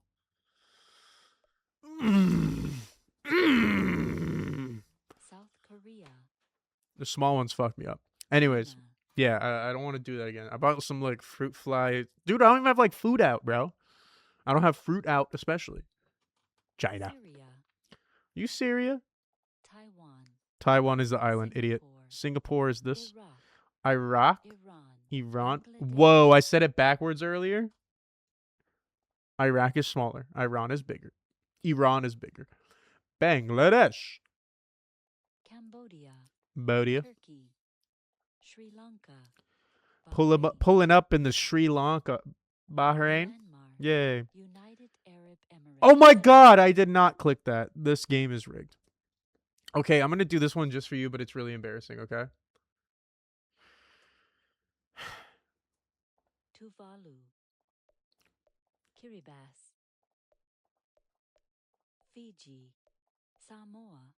[SPEAKER 2] South Korea.
[SPEAKER 1] The small ones fucked me up. Anyways, yeah, I don't want to do that again. I bought some like fruit fly. Dude, I don't even have like food out, bro. I don't have fruit out, especially. China.
[SPEAKER 2] Syria.
[SPEAKER 1] You Syria?
[SPEAKER 2] Taiwan.
[SPEAKER 1] Taiwan is the island, idiot. Singapore is this. Iraq. Iran. Whoa, I said it backwards earlier. Iraq is smaller. Iran is bigger. Iran is bigger. Bangladesh. Cambodia.
[SPEAKER 2] Turkey. Sri Lanka.
[SPEAKER 1] Pulling up in the Sri Lanka. Bahrain.
[SPEAKER 2] Myanmar.
[SPEAKER 1] Yay.
[SPEAKER 2] United Arab Emirates.
[SPEAKER 1] Oh my god, I did not click that. This game is rigged. Okay, I'm going to do this one just for you, but it's really embarrassing, okay?
[SPEAKER 2] Tuvalu. Kiribati. Fiji. Samoa.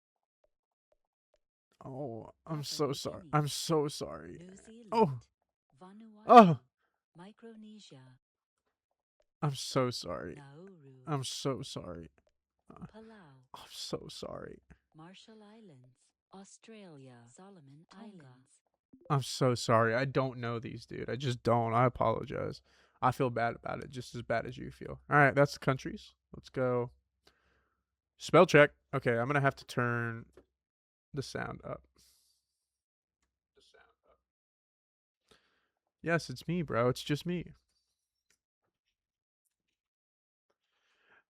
[SPEAKER 1] Oh, I'm so sorry. I'm so sorry.
[SPEAKER 2] New Zealand.
[SPEAKER 1] Oh.
[SPEAKER 2] Vanuatu.
[SPEAKER 1] Oh,
[SPEAKER 2] Micronesia.
[SPEAKER 1] I'm so sorry.
[SPEAKER 2] Nauru.
[SPEAKER 1] I'm so sorry.
[SPEAKER 2] Palau.
[SPEAKER 1] I'm so sorry.
[SPEAKER 2] Marshall Islands. Australia. Solomon Islands.
[SPEAKER 1] I'm so sorry. I don't know these, dude. I just don't. I apologize. I feel bad about it, just as bad as you feel. All right, that's the countries. Let's go. Spell check. Okay, I'm going to have to turn the sound up. Yes, it's me, bro. It's just me.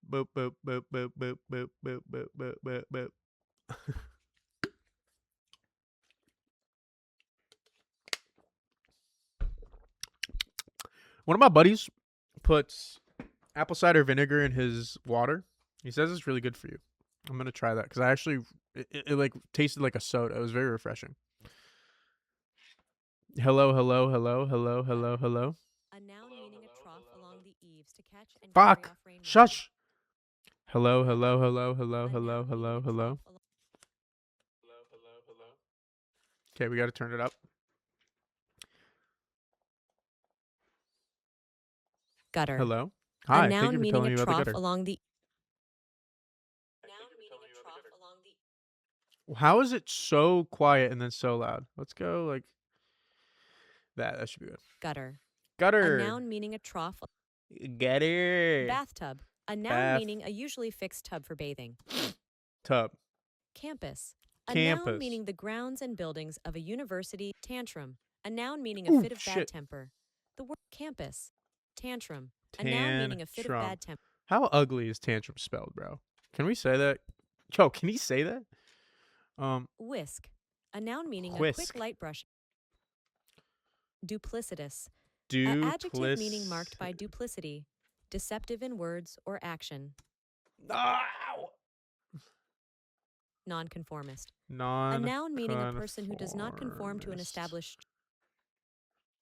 [SPEAKER 1] Boop, boop, boop, boop, boop, boop, boop, boop, boop, boop, boop. One of my buddies puts apple cider vinegar in his water. He says it's really good for you. I'm gonna try that because I actually it like tasted like a soda. It was very refreshing. Hello, hello, hello, hello, hello, hello.
[SPEAKER 3] A noun meaning a trough along the eaves to catch and carry
[SPEAKER 1] Fuck!
[SPEAKER 3] off rainwater.
[SPEAKER 1] Shush! Hello, hello, hello, hello,
[SPEAKER 3] A
[SPEAKER 1] hello,
[SPEAKER 3] noun
[SPEAKER 1] hello,
[SPEAKER 3] meaning a
[SPEAKER 1] hello.
[SPEAKER 3] trough along
[SPEAKER 1] Okay, we gotta turn it up.
[SPEAKER 3] gutter.
[SPEAKER 1] Hello.
[SPEAKER 3] A
[SPEAKER 1] Hi. Thank
[SPEAKER 3] noun
[SPEAKER 1] you for
[SPEAKER 3] meaning
[SPEAKER 1] telling
[SPEAKER 3] a
[SPEAKER 1] me about the
[SPEAKER 3] trough
[SPEAKER 1] gutter.
[SPEAKER 3] along the
[SPEAKER 1] How is it so quiet and then so loud? Let's go like that. That should be good.
[SPEAKER 3] gutter. A
[SPEAKER 1] Gutter.
[SPEAKER 3] noun meaning a trough.
[SPEAKER 1] Gutter.
[SPEAKER 3] Bathtub. A noun
[SPEAKER 1] Bath.
[SPEAKER 3] meaning a usually fixed tub for bathing.
[SPEAKER 1] Tub.
[SPEAKER 3] Campus. A
[SPEAKER 1] Campus.
[SPEAKER 3] noun meaning the grounds and buildings of a university. Tantrum. A noun meaning a
[SPEAKER 1] Ooh,
[SPEAKER 3] fit of bad
[SPEAKER 1] shit.
[SPEAKER 3] temper. The word campus. Tantrum. A noun meaning a fit of
[SPEAKER 1] Tantrum.
[SPEAKER 3] bad temper.
[SPEAKER 1] How ugly is tantrum spelled, bro? Can we say that? Yo, can he say that?
[SPEAKER 3] Whisk. A noun meaning a
[SPEAKER 1] Whisk.
[SPEAKER 3] quick light brush. Duplicitous. An adjective meaning marked by duplicity, deceptive in words or action.
[SPEAKER 1] Ow!
[SPEAKER 3] Nonconformist. A noun meaning a person who does not conform to an
[SPEAKER 1] Nonconformist.
[SPEAKER 3] established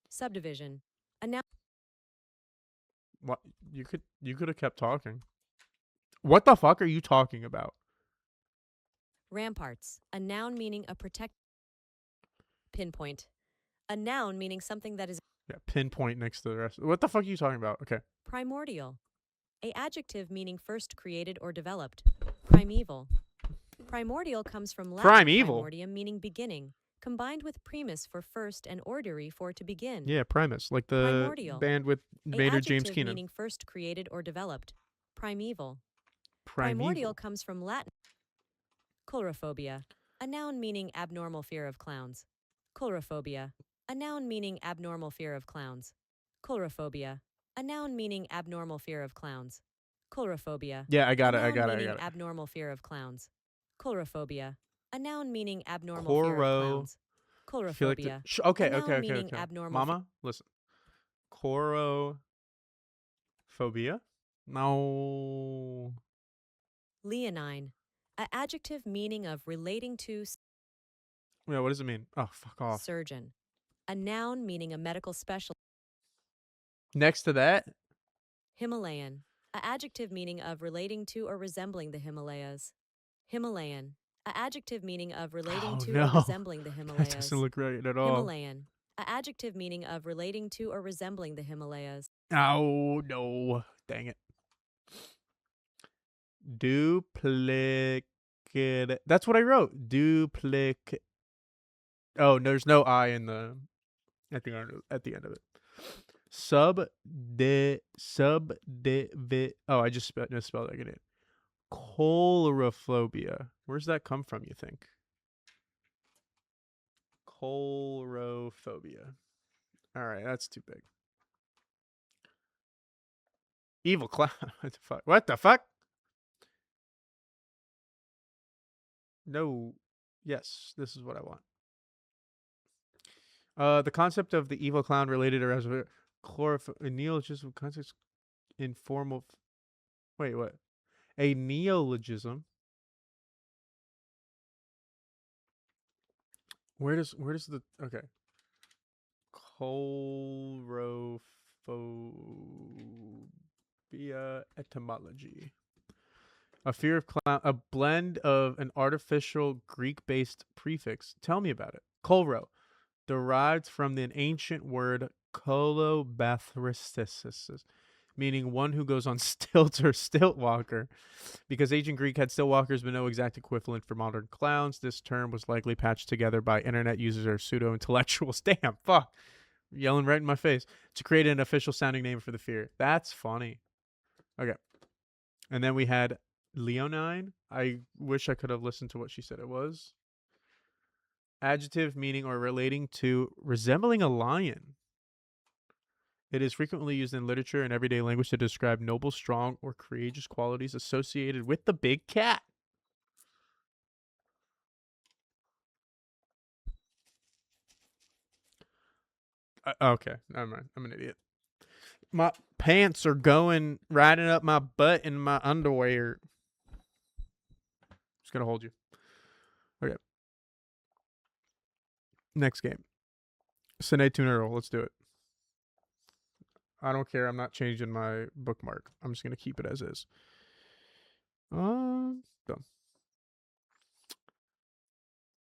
[SPEAKER 3] subdivision. A noun
[SPEAKER 1] What you could have kept talking. What the fuck are you talking about?
[SPEAKER 3] ramparts. A noun meaning a protect pinpoint. A noun meaning something that is
[SPEAKER 1] Yeah, pinpoint next to the rest. What the fuck are you talking about? Okay.
[SPEAKER 3] primordial. A adjective meaning first created or developed. Primeval. Primordial comes from Latin
[SPEAKER 1] Primeval?
[SPEAKER 3] primordium meaning beginning, combined with primus for first and ordinary for to begin.
[SPEAKER 1] Yeah, Primus, like the
[SPEAKER 3] Primordial.
[SPEAKER 1] band with
[SPEAKER 3] A
[SPEAKER 1] Maynard James
[SPEAKER 3] adjective
[SPEAKER 1] Keenan.
[SPEAKER 3] meaning first created or developed. Primeval.
[SPEAKER 1] Primeval.
[SPEAKER 3] Primordial comes from Latin. Coulrophobia. A noun meaning abnormal fear of clowns. Coulrophobia. A noun meaning abnormal fear of clowns. Coulrophobia. A noun meaning abnormal fear of clowns. Coulrophobia.
[SPEAKER 1] Yeah, I
[SPEAKER 3] A
[SPEAKER 1] got it. I
[SPEAKER 3] noun
[SPEAKER 1] got it. I
[SPEAKER 3] meaning
[SPEAKER 1] got it.
[SPEAKER 3] abnormal fear of clowns. Coulrophobia. A noun meaning abnormal fear of clowns.
[SPEAKER 1] I feel like
[SPEAKER 3] Coulrophobia.
[SPEAKER 1] okay,
[SPEAKER 3] A noun
[SPEAKER 1] okay, okay,
[SPEAKER 3] meaning
[SPEAKER 1] okay.
[SPEAKER 3] abnormal
[SPEAKER 1] Mama, listen. Chorophobia? No.
[SPEAKER 3] leonine. A adjective meaning of relating to
[SPEAKER 1] Yeah, what does it mean? Oh, fuck off.
[SPEAKER 3] surgeon. A noun meaning a medical specialist.
[SPEAKER 1] Next to that,
[SPEAKER 3] Himalayan. A adjective meaning of relating to or resembling the Himalayas. Himalayan. A adjective meaning of relating
[SPEAKER 1] oh
[SPEAKER 3] to
[SPEAKER 1] no,
[SPEAKER 3] or resembling the
[SPEAKER 1] that
[SPEAKER 3] Himalayas.
[SPEAKER 1] doesn't look right at all.
[SPEAKER 3] Himalayan. A adjective meaning of relating to or resembling the Himalayas.
[SPEAKER 1] Oh no, dang it. Duplicate. That's what I wrote. Duplicate. Oh, there's no I in the at the end of it. Oh, I just misspelled it again. Coulrophobia. Where's that come from, you think? Coulrophobia. All right, that's too big. Evil clown. What the fuck? What the fuck? No. Yes, this is what I want. The concept of the evil clown related to a neologism context informal. Wait, what? A neologism. Where does the okay? Coulrophobia etymology. A fear of clown, a blend of an artificial Greek-based prefix. Tell me about it. Colro, derived from the ancient word kolobathristis, meaning one who goes on stilts or stilt walker. Because ancient Greek had stilt walkers but no exact equivalent for modern clowns, this term was likely patched together by internet users or pseudo-intellectuals. Damn, fuck. Yelling right in my face. To create an official sounding name for the fear. That's funny. Okay. And then we had leonine. I wish I could have listened to what she said it was. Adjective meaning or relating to resembling a lion. It is frequently used in literature and everyday language to describe noble, strong, or courageous qualities associated with the big cat. Okay, never mind. I'm an idiot. My pants are going riding up my butt in my underwear. Just gonna hold you. Okay. Next game. Seterra. Let's do it. I don't care. I'm not changing my bookmark. I'm just gonna keep it as is. Done.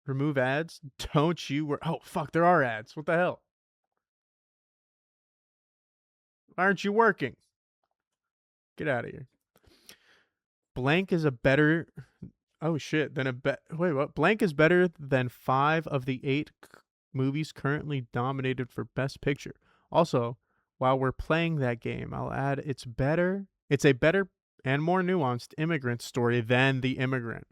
[SPEAKER 1] Remove ads. Don't you? Oh fuck! There are ads. What the hell? Why aren't you working? Get out of here. Blank is a better. Oh shit! Then wait, what? Blank is better than 5 of the 8 movies currently nominated for Best Picture. Also, while we're playing that game, I'll add it's better. It's a better and more nuanced immigrant story than The Immigrant.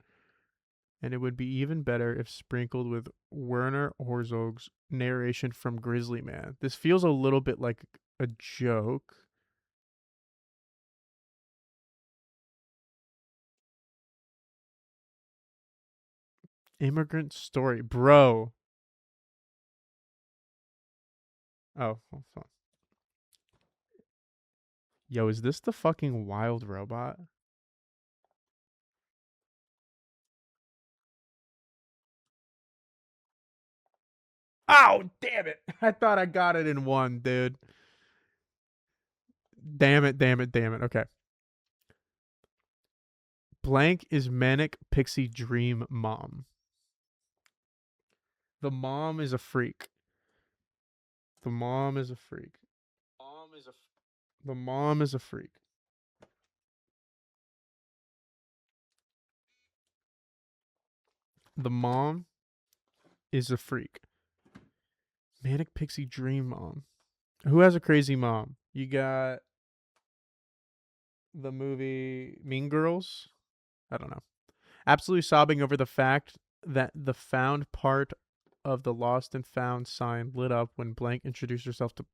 [SPEAKER 1] And it would be even better if sprinkled with Werner Herzog's narration from Grizzly Man. This feels a little bit like a joke. Immigrant story. Bro. Oh, hold on. Yo, is this the fucking wild robot? Oh, damn it. I thought I got it in one, dude. Damn it, damn it, damn it. Okay. Blank is manic pixie dream mom. The mom is a freak. The mom is a freak. The mom is a freak. The mom is a freak. Manic pixie dream mom. Who has a crazy mom? You got the movie Mean Girls. I don't know. Absolutely sobbing over the fact that the found part of the lost and found sign lit up when Blank introduced herself to.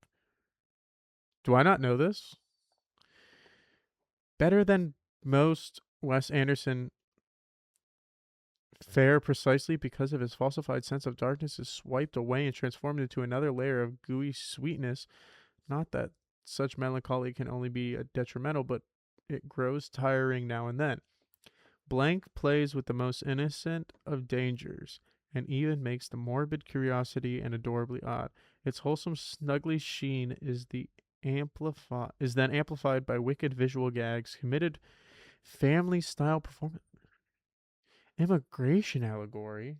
[SPEAKER 1] Do I not know this? Better than most, Wes Anderson fare precisely because of his falsified sense of darkness is swiped away and transformed into another layer of gooey sweetness. Not that such melancholy can only be detrimental, but it grows tiring now and then. Blank plays with the most innocent of dangers and even makes the morbid curiosity and adorably odd. Its wholesome, snuggly sheen is then amplified by wicked visual gags, committed family-style performance. Immigration allegory.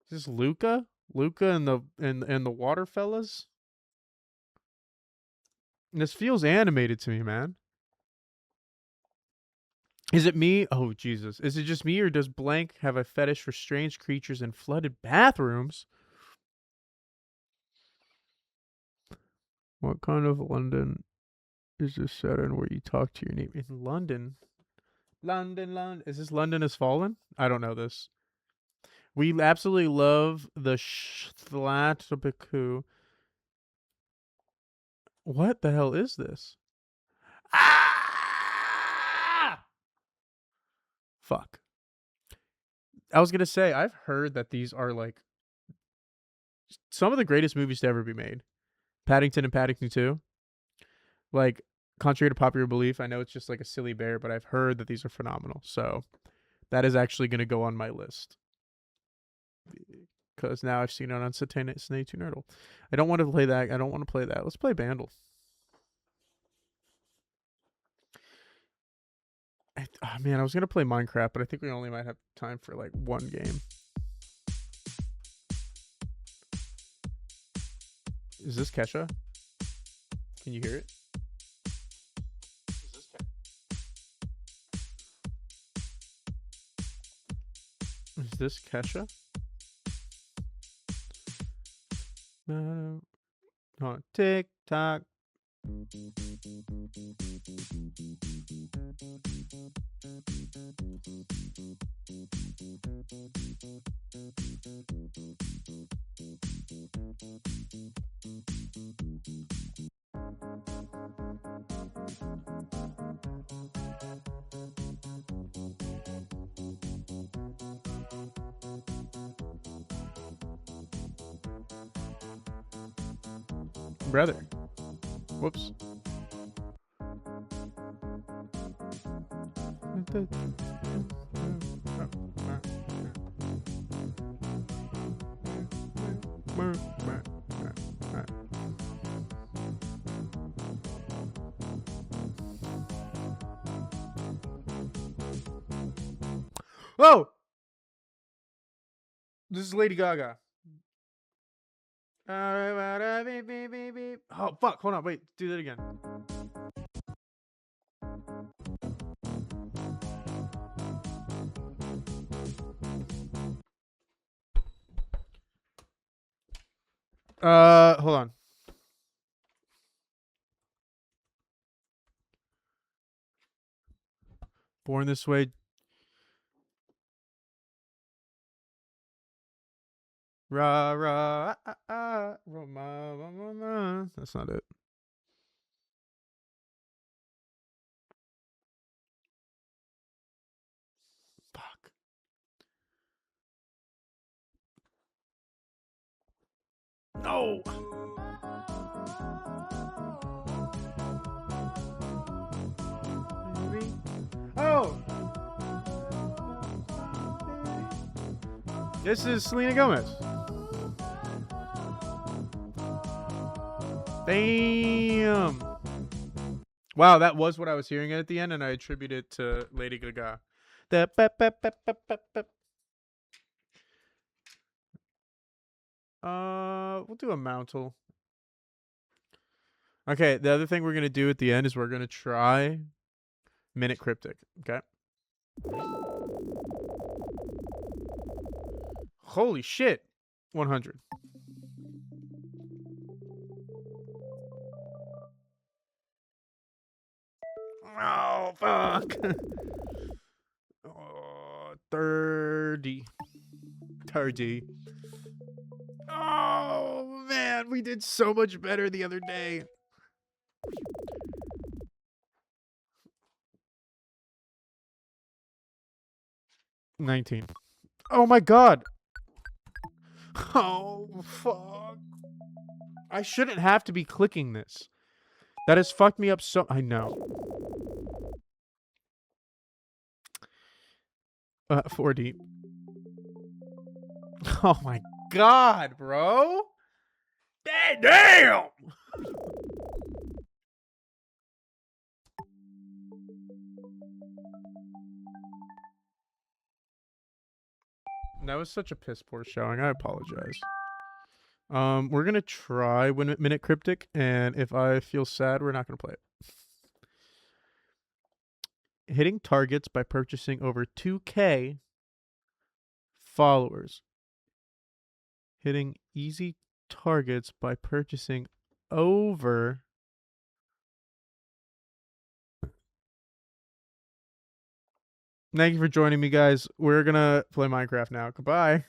[SPEAKER 1] Is this Luca? Luca and the water fellas? This feels animated to me, man. Is it me? Oh, Jesus. Is it just me, or does Blank have a fetish for strange creatures and flooded bathrooms? What kind of London is this set in where you talk to your name? In London? London. Is this London Has Fallen? I don't know this. We absolutely love the Shlatabiku. What the hell is this? Ah! Fuck. I was gonna say, I've heard that these are like some of the greatest movies to ever be made. Paddington and Paddington 2. Like, contrary to popular belief, I know it's just like a silly bear, but I've heard that these are phenomenal. So that is actually going to go on my list. Because now I've seen it on Seterra. I don't want to play that. I don't want to play that. Let's play Bandle. Oh, man, I was going to play Minecraft, but I think we only might have time for like one game. Is this Kesha? Can you hear it? Is this Kesha? On TikTok. Brother. Whoops. Oh! This is Lady Gaga. Oh, fuck. Hold on. Wait. Do that again. Hold on. Born This Way. Ra ra ah, ah, ra, ma, ma, ma, ma. That's not it. Fuck. No. Oh. This is Selena Gomez. Damn. Wow, that was what I was hearing at the end, and I attribute it to Lady Gaga. The we'll do Amountle. Okay, the other thing we're gonna do at the end is we're gonna try Minute Cryptic. Okay. Holy shit. 100. Oh, fuck. Oh, 30. 30. Oh, man. We did so much better the other day. $19. Oh, my God. Oh, fuck. I shouldn't have to be clicking this. That has fucked me up so... I know. 4 deep. Oh my God, bro. Damn. That was such a piss poor showing. I apologize. We're gonna try Minute Cryptic, and if I feel sad, we're not gonna play it. Hitting targets by purchasing over 2K followers. Hitting easy targets by purchasing over... Thank you for joining me, guys. We're gonna play Minecraft now. Goodbye.